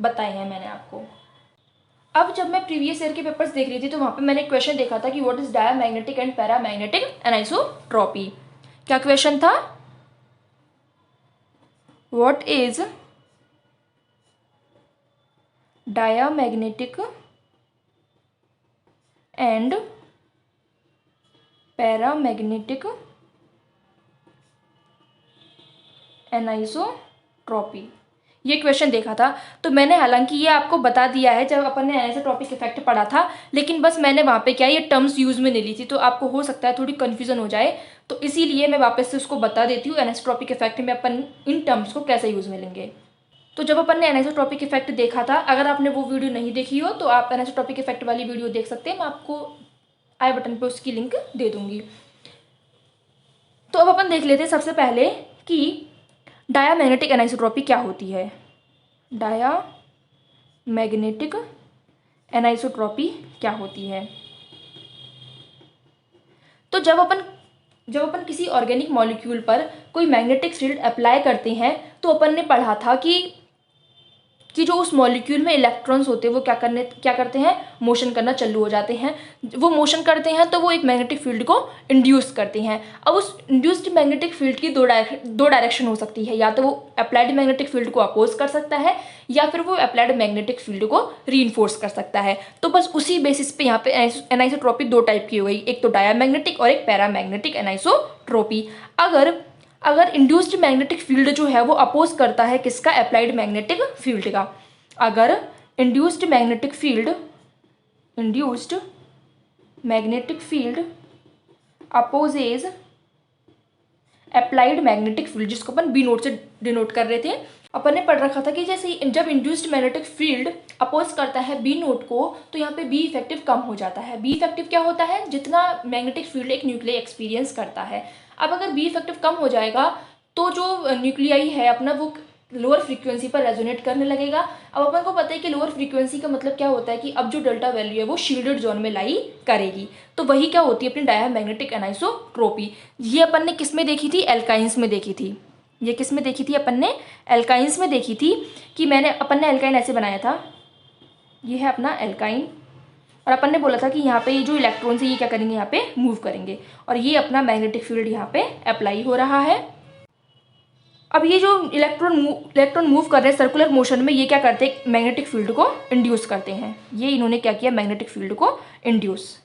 बताए हैं मैंने आपको। अब जब मैं प्रीवियस ईयर के पेपर्स देख रही थी तो वहाँ पे मैंने क्वेश्चन देखा था कि what is diamagnetic and paramagnetic anisotropy. क्या क्वेश्चन था, what is diamagnetic and paramagnetic anisotropy, ये क्वेश्चन देखा था। तो मैंने हालांकि ये आपको बता दिया है जब अपन ने एनाइसोट्रॉपिक इफेक्ट पढ़ा था, लेकिन बस मैंने वहाँ पे क्या ये टर्म्स यूज में ले ली थी, तो आपको हो सकता है थोड़ी कन्फ्यूजन हो जाए, तो इसीलिए मैं वापस से उसको बता देती हूँ एनाइसोट्रॉपिक इफेक्ट में अपन इन टर्म्स को कैसे यूज में लेंगे। तो जब अपन ने एनाइसोट्रॉपिक इफेक्ट देखा था, अगर आपने वो वीडियो नहीं देखी हो तो आप एनाइसोट्रॉपिक इफेक्ट वाली वीडियो देख सकते हैं, मैं आपको आई बटन पे उसकी लिंक दे दूंगी। तो अब अपन देख लेते हैं सबसे पहले कि डायमैग्नेटिक एनाइसोट्रॉपी क्या होती है। डायमैग्नेटिक एनाइसोट्रॉपी क्या होती है। तो जब अपन किसी ऑर्गेनिक मॉलिक्यूल पर कोई मैग्नेटिक फील्ड अप्लाई करते हैं तो अपन ने पढ़ा था कि जो उस मॉलिक्यूल में इलेक्ट्रॉन्स होते हैं वो क्या करते हैं, मोशन करना चालू हो जाते हैं। वो मोशन करते हैं तो वो एक मैग्नेटिक फील्ड को इंड्यूस करते हैं। अब उस इंड्यूस्ड मैग्नेटिक फील्ड की दो डायरेक्शन हो सकती है, या तो वो अप्लाइड मैग्नेटिक फील्ड को अपोज कर सकता है या फिर वो अप्लाइड मैग्नेटिक फील्ड को रीइंफोर्स कर सकता है। तो बस उसी बेसिस पे यहाँ पे एनाइसोट्रॉपी 2 टाइप की हो गई, एक तो डायमैग्नेटिक और एक पैरामैग्नेटिक एनाइसोट्रॉपी। अगर इंड्यूस्ड मैग्नेटिक फील्ड जो है वो अपोज करता है किसका, अप्लाइड मैग्नेटिक फील्ड का। अगर induced magnetic field induced magnetic field opposes applied magnetic field, जिसको अपन बी नोट से डिनोट कर रहे थे। अपन ने पढ़ रखा था कि जैसे जब इंड्यूस्ड मैग्नेटिक फील्ड अपोज करता है बी नोट को, तो यहाँ पे बी इफेक्टिव कम हो जाता है। बी इफेक्टिव क्या होता है? जितना मैग्नेटिक फील्ड एक न्यूक्लियाई एक्सपीरियंस करता है। अब अगर बी इफेक्टिव कम हो जाएगा तो जो न्यूक्लियाई है अपना वो लोअर फ्रीक्वेंसी पर रेजोनेट करने लगेगा। अब अपन को पता है कि लोअर फ्रीक्वेंसी का मतलब क्या होता है कि अब जो डेल्टा वैल्यू है वो शील्डेड जोन में लाई करेगी। तो वही क्या होती है अपनी डायमैग्नेटिक एनाइसोट्रॉपी। ये अपन ने किस में देखी थी? एल्काइंस में देखी थी। ये किस में देखी थी? अपन ने एल्काइंस में देखी थी कि अपन ने एल्काइन ऐसे बनाया था, ये है अपना एल्काइन, और अपन ने बोला था कि यहाँ पे ये जो इलेक्ट्रॉन्स है ये क्या करेंगे? यहाँ पे मूव करेंगे, और ये अपना मैग्नेटिक फील्ड यहाँ पे अप्लाई हो रहा है। अब ये जो इलेक्ट्रॉन मूव कर रहे हैं सर्कुलर मोशन में, ये क्या करते हैं? मैग्नेटिक फील्ड को इंड्यूस करते हैं। ये इन्होंने क्या किया? मैग्नेटिक फील्ड को इंड्यूस।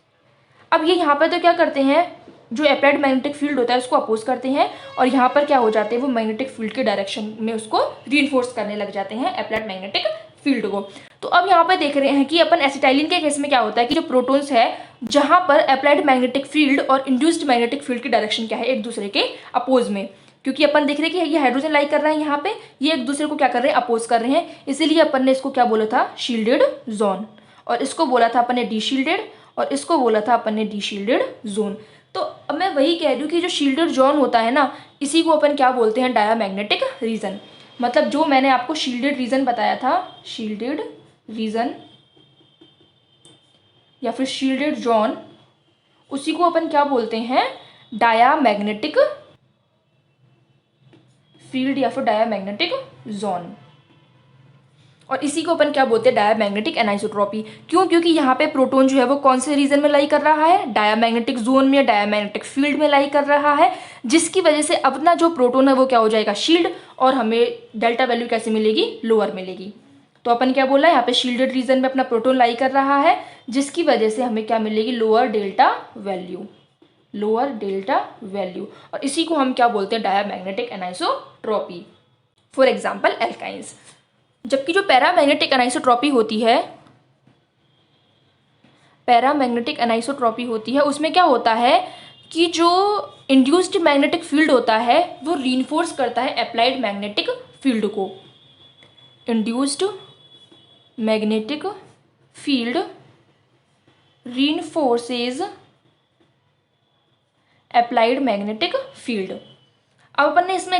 अब ये यहाँ पर तो क्या करते हैं? जो अप्लाइड मैग्नेटिक फील्ड होता है उसको अपोज करते हैं, और यहाँ पर क्या हो जाते हैं? वो मैग्नेटिक फील्ड के डायरेक्शन में उसको रीइंफोर्स करने लग जाते हैं अप्लाइड मैग्नेटिक फील्ड को। तो अब यहाँ पर देख रहे हैं कि अपन एसिटाइलिन के केस में क्या होता है कि जो प्रोटॉन्स है जहाँ पर अप्लाइड मैग्नेटिक फील्ड और इंड्यूस्ड मैग्नेटिक फील्ड की डायरेक्शन क्या है? एक दूसरे के अपोज में, क्योंकि अपन देख रहे हैं कि ये हाइड्रोजन लाई कर रहा है यहाँ पे, ये एक दूसरे को क्या कर रहे हैं? अपोज कर रहे हैं। इसीलिए अपन ने इसको क्या बोला था? शील्डेड जोन, और इसको बोला था अपन ने डी शील्डेड, और इसको बोला था अपन ने डी शील्डेड जोन। तो अब मैं वही कह रही हूँ कि जो शील्डेड जोन होता है ना, इसी को अपन क्या बोलते हैं? Diamagnetic region. मतलब जो मैंने आपको शील्डेड रीजन बताया था, शील्डेड रीजन या फिर शील्डेड जोन, उसी को अपन क्या बोलते हैं? डायमैग्नेटिक फील्ड या फिर डायमैग्नेटिक जोन। और इसी को अपन क्या बोलते हैं? Diamagnetic anisotropy. क्यों? क्योंकि यहाँ पे प्रोटॉन जो है वो कौन से रीजन में लाई कर रहा है? डायमैग्नेटिक जोन में, डायमैग्नेटिक फील्ड में लाई कर रहा है, जिसकी वजह से अपना जो प्रोटॉन है वो क्या हो जाएगा? शील्ड, और हमें डेल्टा वैल्यू कैसे मिलेगी? लोअर मिलेगी। तो अपन क्या बोला? यहाँ पे शील्डेड रीजन में अपना प्रोटॉन लाई कर रहा है, जिसकी वजह से हमें क्या मिलेगी? Lower delta value, lower delta value. और इसी को हम क्या बोलते हैं? Diamagnetic anisotropy. For example alkynes. जबकि जो पैरामैग्नेटिक एनाइसोट्रॉपी होती है, पैरामैग्नेटिक एनाइसोट्रॉपी होती है, उसमें क्या होता है कि जो इंड्यूस्ड मैग्नेटिक फील्ड होता है वो रीइंफोर्स करता है अप्लाइड मैग्नेटिक फील्ड को। Induced magnetic field reinforces applied magnetic field. अब अपन ने इसमें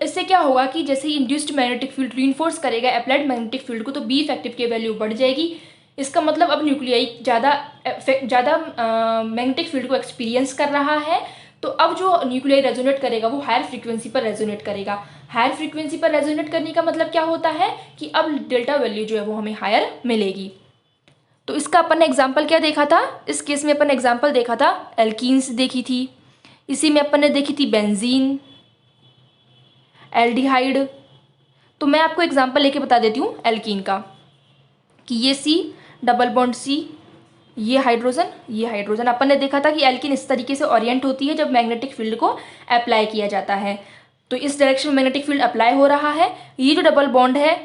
इससे क्या होगा कि जैसे ही इंड्यूस्ड मैग्नेटिक फील्ड रीइंफोर्स करेगा अप्लाइड मैग्नेटिक फील्ड को, तो बी इफेक्टिव की वैल्यू बढ़ जाएगी। इसका मतलब अब न्यूक्लियाई ज़्यादा मैग्नेटिक फील्ड को एक्सपीरियंस कर रहा है, तो अब जो न्यूक्लियाई रेजोनेट करेगा वो हायर फ्रीक्वेंसी पर रेजोनेट करेगा। हायर फ्रीक्वेंसी पर रेजोनेट करने का मतलब क्या होता है कि अब डेल्टा वैल्यू जो है वो हमें हायर मिलेगी। तो इसका अपन ने एग्जाम्पल क्या देखा था? इस केस में अपन ने एग्जाम्पल देखा था एल्कीन्स देखी थी, इसी में अपन ने देखी थी बेंजीन, एल्डिहाइड। तो मैं आपको एग्जांपल लेके बता देती हूँ एल्कीन का, कि ये C डबल बॉन्ड C, ये हाइड्रोजन। अपन ने देखा था कि एल्कीन इस तरीके से ओरिएंट होती है जब मैग्नेटिक फील्ड को अप्लाई किया जाता है। तो इस डायरेक्शन में मैग्नेटिक फील्ड अप्लाई हो रहा है। ये जो डबल बॉन्ड है,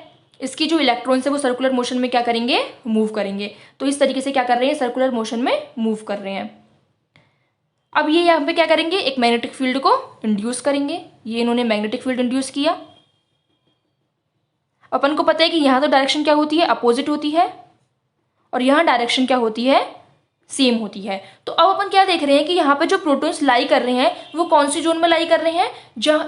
इसकी जो इलेक्ट्रॉन्स है वो सर्कुलर मोशन में क्या करेंगे? मूव करेंगे। तो इस तरीके से क्या कर रहे हैं? सर्कुलर मोशन में मूव कर रहे हैं। अब ये यहाँ पे क्या करेंगे? एक मैग्नेटिक फील्ड को इंड्यूस करेंगे। ये इन्होंने मैग्नेटिक फील्ड इंड्यूस किया। अपन को पता है कि यहाँ तो डायरेक्शन क्या होती है? अपोजिट होती है, और यहाँ डायरेक्शन क्या होती है? सेम होती है। तो अब अपन क्या देख रहे हैं कि यहाँ पे जो प्रोटॉन्स लाई कर रहे हैं वो कौन सी जोन में लाई कर रहे हैं?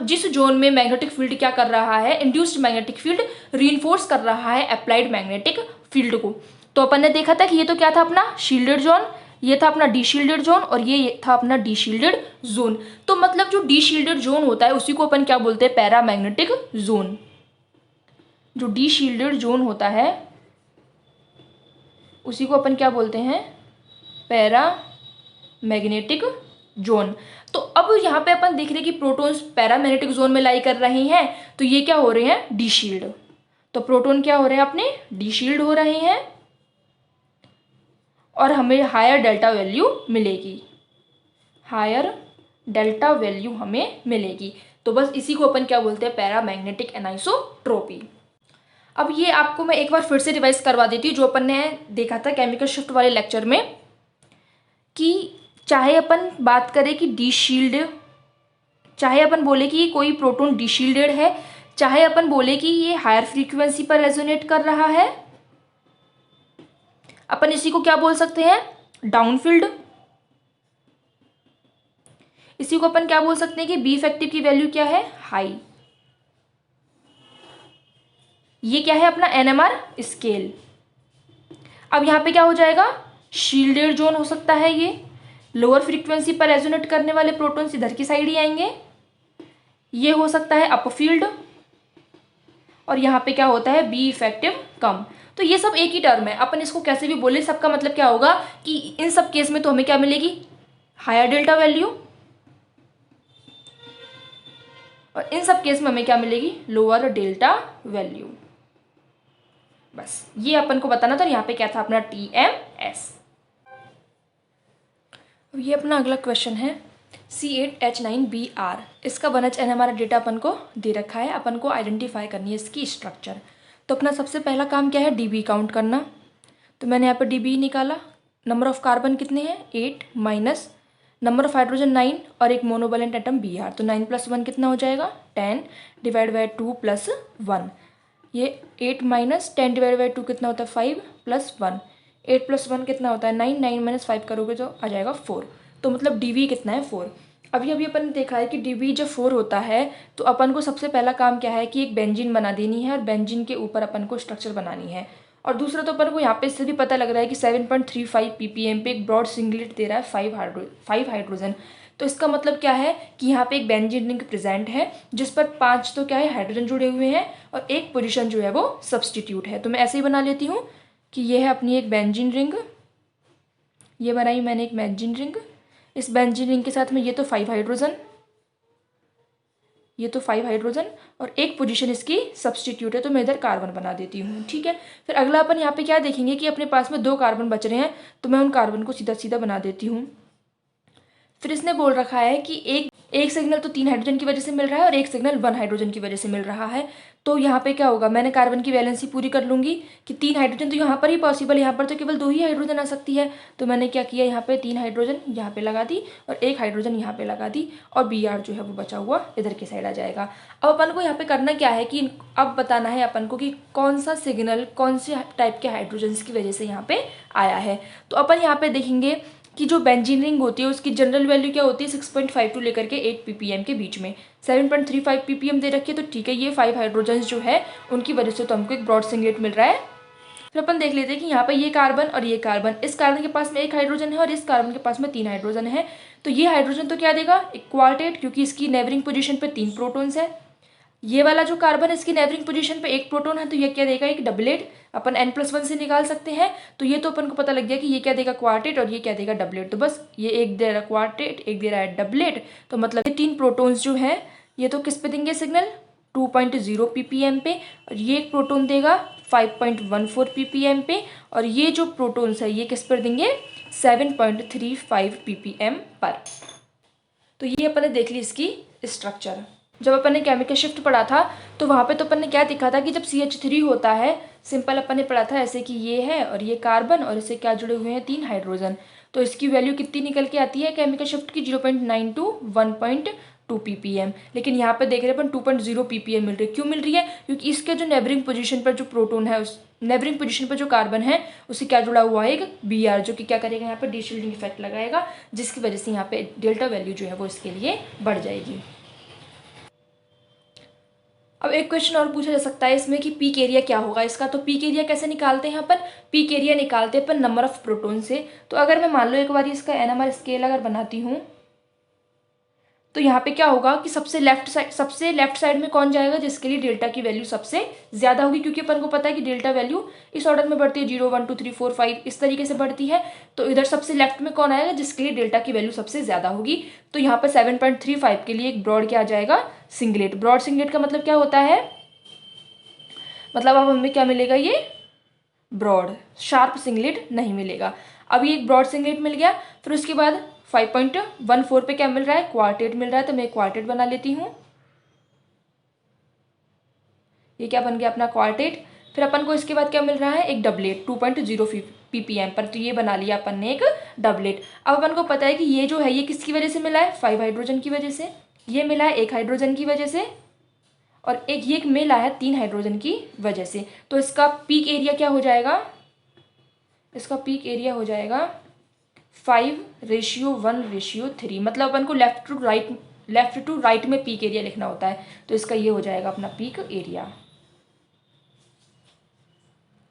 जिस जोन में मैग्नेटिक फील्ड क्या कर रहा है? इंड्यूस्ड मैग्नेटिक फील्ड रीइंफोर्स कर रहा है अप्लाइड मैग्नेटिक फील्ड को। तो अपन ने देखा था कि ये तो क्या था? अपना शील्डेड जोन, ये था अपना डी शील्डेड जोन, और ये था अपना डी शील्डेड जोन। तो मतलब जो डी शील्डेड जोन होता है उसी को अपन क्या बोलते हैं? Paramagnetic zone. जो डी शील्डेड जोन होता है उसी को अपन क्या बोलते हैं? Paramagnetic zone. तो अब यहाँ पे अपन देख रहे हैं कि प्रोटॉन्स पैरामैग्नेटिक जोन में लाई कर रहे हैं, तो ये क्या हो रहे हैं? D shield. तो प्रोटॉन क्या हो रहे हैं? अपने डी शील्ड हो रहे हैं, और हमें हायर डेल्टा वैल्यू मिलेगी, हायर डेल्टा वैल्यू हमें मिलेगी। तो बस इसी को अपन क्या बोलते हैं? Paramagnetic anisotropy. अब ये आपको मैं एक बार फिर से रिवाइज करवा देती हूँ जो अपन ने देखा था केमिकल शिफ्ट वाले लेक्चर में, कि चाहे अपन बात करें कि डी शील्ड, चाहे अपन बोले कि कोई प्रोटॉन डी शील्डेड है, चाहे अपन बोले कि ये हायर फ्रीक्वेंसी पर रेजोनेट कर रहा है, अपन इसी को क्या बोल सकते हैं, डाउनफील्ड। इसी को अपन क्या बोल सकते हैं कि बी इफेक्टिव की वैल्यू क्या है, हाई। ये क्या है अपना एनएमआर स्केल। अब यहाँ पे क्या हो जाएगा, शील्डेड जोन हो सकता है ये, लोअर फ्रीक्वेंसी पर रेजोनेट करने वाले प्रोटॉन्स इधर की साइड ही आएंगे। ये हो सकता है अपफील्ड, और यहाँ पे क्या होता है बी इफेक्टिव कम। तो ये सब एक ही टर्म है, अपन इसको कैसे भी बोले, सबका मतलब क्या होगा कि इन सब केस में तो हमें क्या मिलेगी, हायर डेल्टा वैल्यू, और इन सब केस में हमें क्या मिलेगी, लोअर डेल्टा वैल्यू। बस ये अपन को बताना था। यहाँ पे क्या था अपना TMS। अब ये अपना अगला क्वेश्चन है C8H9Br। इसका 1H NMR डेटा अपन को दे रखा है, अपन को आइडेंटिफाई करनी है इसकी स्ट्रक्चर। तो अपना सबसे पहला काम क्या है, DB काउंट करना। तो मैंने यहाँ पर DB निकाला, नंबर ऑफ कार्बन कितने हैं 8 माइनस नंबर ऑफ हाइड्रोजन 9 और एक मोनोवैलेंट एटम Br। तो 9 + 1 कितना हो जाएगा 10 डिवाइड बाई 2 + 1। ये 8 माइनस 10 डिवाइड बाई 2 कितना होता है 5 + 1। 8 + 1 कितना होता है 9, 9 - 5 करोगे तो आ जाएगा 4। तो मतलब DB कितना है 4। अभी अपन ने देखा है कि DB जब 4 होता है तो अपन को सबसे पहला काम क्या है कि एक बेंजीन बना देनी है, और बेंजीन के ऊपर अपन को स्ट्रक्चर बनानी है। और दूसरा तो अपन को यहाँ पे इससे भी पता लग रहा है कि 7.35 ppm पे एक ब्रॉड सिंगलेट दे रहा है 5 हाइड्रोजन। तो इसका मतलब क्या है कि यहाँ पे एक बेंजीन रिंग प्रेजेंट है जिस पर 5 तो क्या है हाइड्रोजन जुड़े हुए हैं, और एक पोजीशन जो है वो सब्सटीट्यूट है। तो मैं ऐसे ही बना लेती हूँ कि ये है अपनी एक बेंजीन रिंग, ये बनाई मैंने एक बेंजीन रिंग। इस बेंजीन रिंग के साथ में ये तो 5 हाइड्रोजन, ये तो 5 हाइड्रोजन, और एक पोजीशन इसकी सब्सटीट्यूट है, तो मैं इधर कार्बन बना देती हूँ। ठीक है, फिर अगला अपन यहाँ पे क्या देखेंगे कि अपने पास में 2 कार्बन बच रहे हैं, तो मैं उन कार्बन को सीधा सीधा बना देती हूँ। फिर इसने बोल रखा है कि एक सिग्नल तो 3 हाइड्रोजन की वजह से मिल रहा है और एक सिग्नल 1 हाइड्रोजन की वजह से मिल रहा है। तो यहाँ पे क्या होगा, मैंने कार्बन की वैलेंसी पूरी कर लूँगी कि 3 हाइड्रोजन तो यहाँ पर ही पॉसिबल है, यहाँ पर तो केवल 2 ही हाइड्रोजन आ सकती है। तो मैंने क्या किया, यहाँ पे 3 हाइड्रोजन यहाँ पे लगा दी और 1 हाइड्रोजन यहाँ पे लगा दी, और Br जो है वो बचा हुआ इधर की साइड आ जाएगा। अब अपन को यहाँ पे करना क्या है कि अब बताना है अपन को कि कौन सा सिग्नल कौन से टाइप के हाइड्रोजन की वजह से यहाँ पे आया है। तो अपन यहाँ पे देखेंगे कि जो बेंजीन रिंग होती है उसकी जनरल वैल्यू क्या होती है 6.52 लेकर के 8 ppm के बीच में। 7.35 ppm दे रखी है, तो ठीक है, ये 5 हाइड्रोजन जो है उनकी वजह से तो हमको एक ब्रॉड सिंगलेट मिल रहा है। फिर अपन देख लेते हैं कि यहाँ पर ये कार्बन और ये कार्बन, इस कार्बन के पास में 1 हाइड्रोजन है और इस कार्बन के पास में 3 हाइड्रोजन है। तो ये हाइड्रोजन तो क्या देगा, एक क्वार्टेट, क्योंकि इसकी नेबरिंग पोजिशन पर 3 प्रोटॉन्स है। ये वाला जो कार्बन इसकी नेबरिंग पोजीशन पे 1 प्रोटॉन है, तो ये क्या देगा, एक डबलेट। अपन n+1 से निकाल सकते हैं, तो ये तो अपन को पता लग गया कि ये क्या देगा क्वार्टेट और ये क्या देगा डबलेट। तो बस ये एक दे रहा क्वार्टेट, एक दे रहा है डबलेट, तो मतलब ये 3 प्रोटॉन्स जो हैं ये तो किस पे देंगे सिग्नल 2.0 ppm पे, और ये एक प्रोटॉन देगा 5.14 ppm पे, और ये जो प्रोटॉन्स है ये किस पर देंगे 7.35 ppm पर। तो ये अपन ने देख ली इसकी स्ट्रक्चर। जब अपन ने केमिकल शिफ्ट पढ़ा था तो वहाँ पे तो अपन ने क्या दिखा था कि जब CH3 होता है, सिंपल अपन ने पढ़ा था ऐसे कि ये है और ये कार्बन और इससे क्या जुड़े हुए हैं 3 हाइड्रोजन। तो इसकी वैल्यू कितनी निकल के आती है केमिकल शिफ्ट की 0.9 to 1.2 ppm। लेकिन यहाँ पे देख रहे हैं अपन 2.0 ppm मिल रही है। क्यों मिल रही है, क्योंकि इसके जो नेबरिंग पोजीशन पर जो प्रोटॉन है, उस नेबरिंग पोजीशन पर जो कार्बन है उससे क्या जुड़ा हुआ है एक Br, जो कि क्या करेगा यहाँ पे डीशील्डिंग इफेक्ट लगाएगा, जिसकी वजह से यहाँ पे डेल्टा वैल्यू जो है वो इसके लिए बढ़ जाएगी। अब एक क्वेश्चन और पूछा जा सकता है इसमें कि पीक एरिया क्या होगा इसका। तो पीक एरिया कैसे निकालते हैं अपन, पीक एरिया निकालते हैं अपन नंबर ऑफ प्रोटॉन से। तो अगर मैं मान लो एक बार इसका NMR स्केल अगर बनाती हूँ, तो यहाँ पे क्या होगा कि सबसे लेफ्ट साइड में कौन जाएगा, जिसके लिए डेल्टा की वैल्यू सबसे ज्यादा होगी, क्योंकि अपन को पता है कि डेल्टा वैल्यू इस ऑर्डर में बढ़ती है 0 1 2 3 4 5 इस तरीके से बढ़ती है। तो इधर सबसे लेफ्ट में कौन आएगा, जिसके लिए डेल्टा की वैल्यू सबसे ज्यादा होगी। तो यहाँ पर 7.35 के लिए एक ब्रॉड क्या आ जाएगा, सिंगलेट। ब्रॉड सिंगलेट का मतलब क्या होता है, मतलब अब हमें क्या मिलेगा, ये ब्रॉड, शार्प सिंगलेट नहीं मिलेगा। अभी एक ब्रॉड सिंगलेट मिल गया, फिर उसके बाद 5.14 पे क्या मिल रहा है, क्वार्टेट मिल रहा है। तो मैं क्वार्टेट बना लेती हूँ, ये क्या बन गया अपना क्वार्टेट। फिर अपन को इसके बाद क्या मिल रहा है, एक डबलेट 2.0 ppm पर। तो ये बना लिया अपन ने एक डबलेट। अब अपन को पता है कि ये जो है ये किसकी वजह से मिला है, 5 हाइड्रोजन की वजह से। ये मिला है 1 हाइड्रोजन की वजह से, और ये मिला है 3 हाइड्रोजन की वजह से। तो इसका पीक एरिया क्या हो जाएगा, इसका पीक एरिया हो जाएगा 5:1:3। मतलब अपन को लेफ्ट टू राइट में पीक एरिया लिखना होता है। तो इसका ये हो जाएगा अपना पीक एरिया।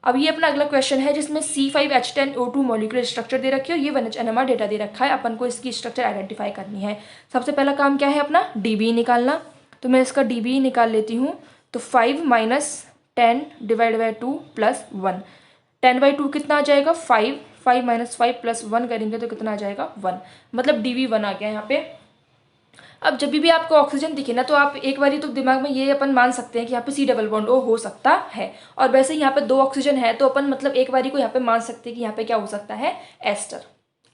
अब ये अपना अगला क्वेश्चन है जिसमें C5H10O2 मॉलिक्यूलर स्ट्रक्चर दे रखी है और ये 1H NMR डेटा दे रखा है। अपन को इसकी स्ट्रक्चर आइडेंटिफाई करनी है। सबसे पहला काम क्या है अपना, DB निकालना। तो मैं इसका DB निकाल लेती हूँ। तो 5 - 10 / 2 + 1। 10/2 कितना आ जाएगा, 5। 5 - 5 + 1 करेंगे तो कितना आ जाएगा, 1। मतलब DB 1 आ गया यहाँ पे। अब जब भी आपको ऑक्सीजन दिखे ना, तो आप एक बारी तो दिमाग में ये अपन मान सकते हैं कि यहाँ पे C+O हो सकता है। और वैसे ही यहाँ पे 2 ऑक्सीजन है तो अपन मतलब एक बारी को यहाँ पे मान सकते हैं कि यहाँ पे क्या हो सकता है, एस्टर।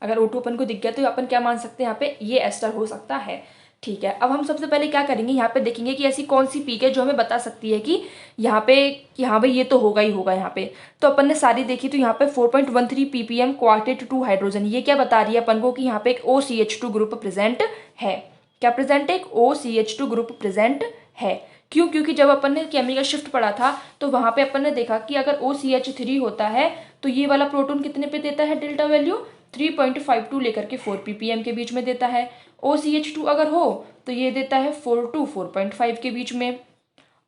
अगर O2 अपन को दिख गया तो अपन क्या मान सकते हैं, यहाँ पे ये एस्टर हो सकता है। ठीक है, अब हम सबसे पहले क्या करेंगे, यहाँ पे देखेंगे कि ऐसी कौन सी पीक है जो हमें बता सकती है कि यहाँ पे कि हाँ भाई ये तो होगा ही होगा यहाँ पे। तो अपन ने सारी देखी, तो यहाँ पे 4.13 ppm क्वार्टेट 2 हाइड्रोजन। ये क्या बता रही है अपन को कि यहाँ पे एक OCH2 ग्रुप प्रेजेंट है। क्या प्रेजेंट है, एक OCH2 ग्रुप प्रेजेंट है। क्यों, क्योंकि जब अपन ने केमिकल शिफ्ट पढ़ा था तो वहाँ पे अपन ने देखा कि अगर OCH3 होता है तो ये वाला प्रोटॉन कितने पे देता है डेल्टा वैल्यू, 3.52 लेकर के 4 ppm के बीच में देता है। OCH2 अगर हो तो ये देता है 4 to 4.5 के बीच में,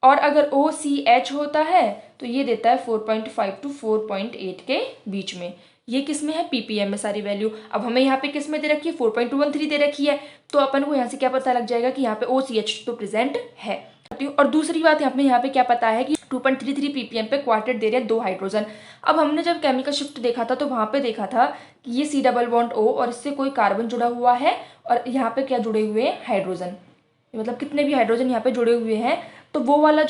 और अगर OCH होता है तो ये देता है 4.5 to 4.8 के बीच में। ये किस में है, ppm में सारी वैल्यू। अब हमें यहाँ पे किस में दे रखी है, 4.213 दे रखी है। तो अपन को यहाँ से क्या पता लग जाएगा कि यहाँ पे OCH तो प्रेजेंट है। और दूसरी बात यहाँ पे क्या पता है कि 2.33 ppm पे क्वार्टेट दे रहे हैं 2 हाइड्रोजन। अब हमने जब केमिकल शिफ्ट देखा था तो वहाँ पे देखा था कि ये C+O और इससे कोई कार्बन जुड़ा हुआ है, और यहाँ पे क्या जुड़े हुए हैं, हाइड्रोजन। मतलब कितने भी हाइड्रोजन यहाँ पे जुड़े हुए हैं। तो वो वाला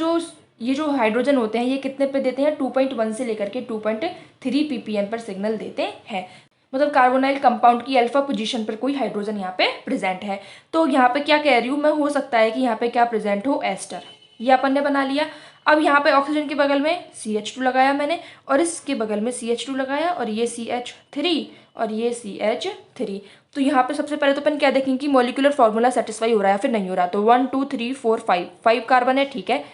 ये जो हाइड्रोजन होते हैं ये कितने पे देते हैं, 2.1 से लेकर के 2.3 ppm पर सिग्नल देते हैं। मतलब कार्बोनाइल कंपाउंड की अल्फा पोजीशन पर कोई हाइड्रोजन यहाँ पे प्रेजेंट है। तो यहाँ पे क्या कह रही हूँ मैं, हो सकता है कि यहाँ पे क्या प्रेजेंट हो, एस्टर। ये अपन ने बना लिया। अब यहाँ पे ऑक्सीजन के बगल में CH2 लगाया मैंने, और इसके बगल में CH2 लगाया, और ये CH3 और ये CH3। तो यहाँ पे सबसे पहले तो अपन क्या देखेंगे कि मॉलिक्यूलर फॉर्मूला सेटिस्फाई हो रहा है फिर नहीं हो रहा। तो 1 2 3 4 5 कार्बन है, ठीक है।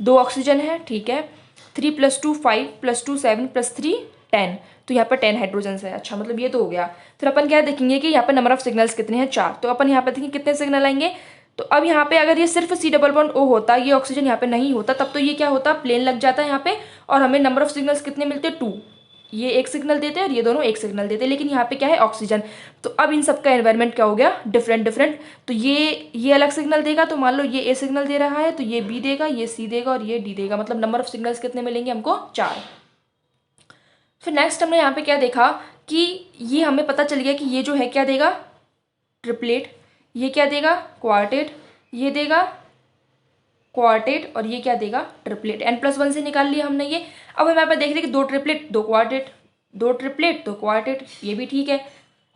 2 ऑक्सीजन है, ठीक है। 3 + 2 5 + 2 7 + 3 10। तो यहाँ पर 10 हाइड्रोजन है। अच्छा, मतलब ये तो हो गया। फिर अपन क्या देखेंगे कि यहाँ पे नंबर ऑफ सिग्नल्स कितने हैं, 4। तो अपन यहाँ पे देखेंगे कितने सिग्नल आएंगे। तो अब यहाँ पे अगर ये सिर्फ C+O होता, ये ऑक्सीजन यहाँ पे नहीं होता, तब तो ये क्या होता, प्लेन लग जाता है यहाँ पे, और हमें नंबर ऑफ सिग्नल्स कितने मिलते, 2। ये एक सिग्नल देते हैं और ये दोनों एक सिग्नल देते हैं। लेकिन यहाँ पे क्या है, ऑक्सीजन। तो अब इन सबका एनवायरनमेंट क्या हो गया, डिफरेंट। तो ये अलग सिग्नल देगा। तो मान लो ये A सिग्नल दे रहा है तो ये B देगा, ये C देगा और ये D देगा। मतलब नंबर ऑफ सिग्नल्स कितने मिलेंगे हमको, 4। फिर नेक्स्ट हमने यहाँ पे क्या देखा कि ये हमें पता चल गया कि ये जो है क्या देगा, ट्रिपलेट। ये क्या देगा, क्वार्टेट। ये देगा क्वार्टेट, और ये क्या देगा, ट्रिपलेट। n+1 से निकाल लिया हमने ये। अब हम यहाँ पे देख रहे हैं कि 2 ट्रिपलेट 2 क्वार्टेट, 2 ट्रिपलेट 2 क्वार्टेट, ये भी ठीक है।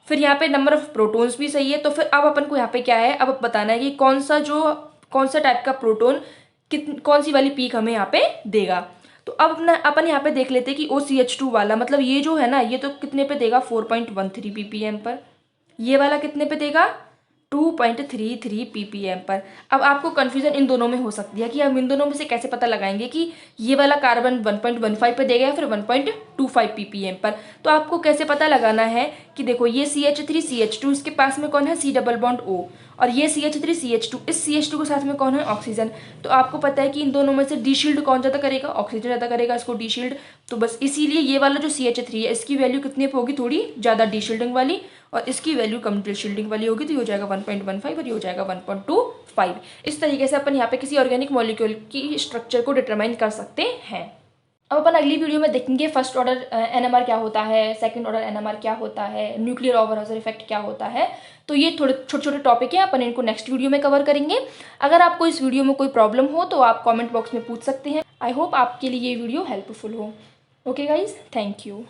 फिर यहाँ पे नंबर ऑफ प्रोटॉन्स भी सही है। तो फिर अब अपन को यहाँ पे क्या है, अब बताना है कि कौन सा टाइप का प्रोटॉन कौन सी वाली पीक हमें यहाँ पे देगा। तो अब अपन यहाँ पे देख लेते हैं कि OCH2 वाला, मतलब ये जो है ना, ये तो कितने पे देगा, 4.13 ppm पर। ये वाला कितने पे देगा, 2.33 ppm पर। अब आपको कन्फ्यूजन इन दोनों में हो सकती है कि हम इन दोनों में से कैसे पता लगाएंगे कि ये वाला कार्बन 1.15 पे देगा या फिर 1.25 ppm पर। तो आपको कैसे पता लगाना है कि देखो ये CH3 CH2, इसके पास में कौन है, C+O, और ये CH3 CH2, इस CH2 के साथ में कौन है, ऑक्सीजन। तो आपको पता है कि इन दोनों में से डी शील्ड कौन ज़्यादा करेगा, ऑक्सीजन ज़्यादा करेगा इसको डी शील्ड। तो बस इसीलिए ये वाला जो CH3 है इसकी वैल्यू कितनी होगी, थोड़ी ज़्यादा डी शील्डिंग वाली, और इसकी वैल्यू कम डी शील्डिंग वाली होगी। तो ये हो जाएगा 1.15 और ये हो जाएगा 1.25। इस तरीके से अपन यहाँ पे किसी ऑर्गेनिक मॉलिक्यूल की स्ट्रक्चर को डिटरमाइन कर सकते हैं। अब अपन अगली वीडियो में देखेंगे फर्स्ट ऑर्डर NMR क्या होता है, सेकंड ऑर्डर NMR क्या होता है, न्यूक्लियर ओवरहाउसर इफेक्ट क्या होता है। तो ये थोड़े छोटे छोटे टॉपिक हैं, अपन इनको नेक्स्ट वीडियो में कवर करेंगे। अगर आपको इस वीडियो में कोई प्रॉब्लम हो तो आप कमेंट बॉक्स में पूछ सकते हैं। आई होप आपके लिए ये वीडियो हेल्पफुल हो। Okay guys, thank you.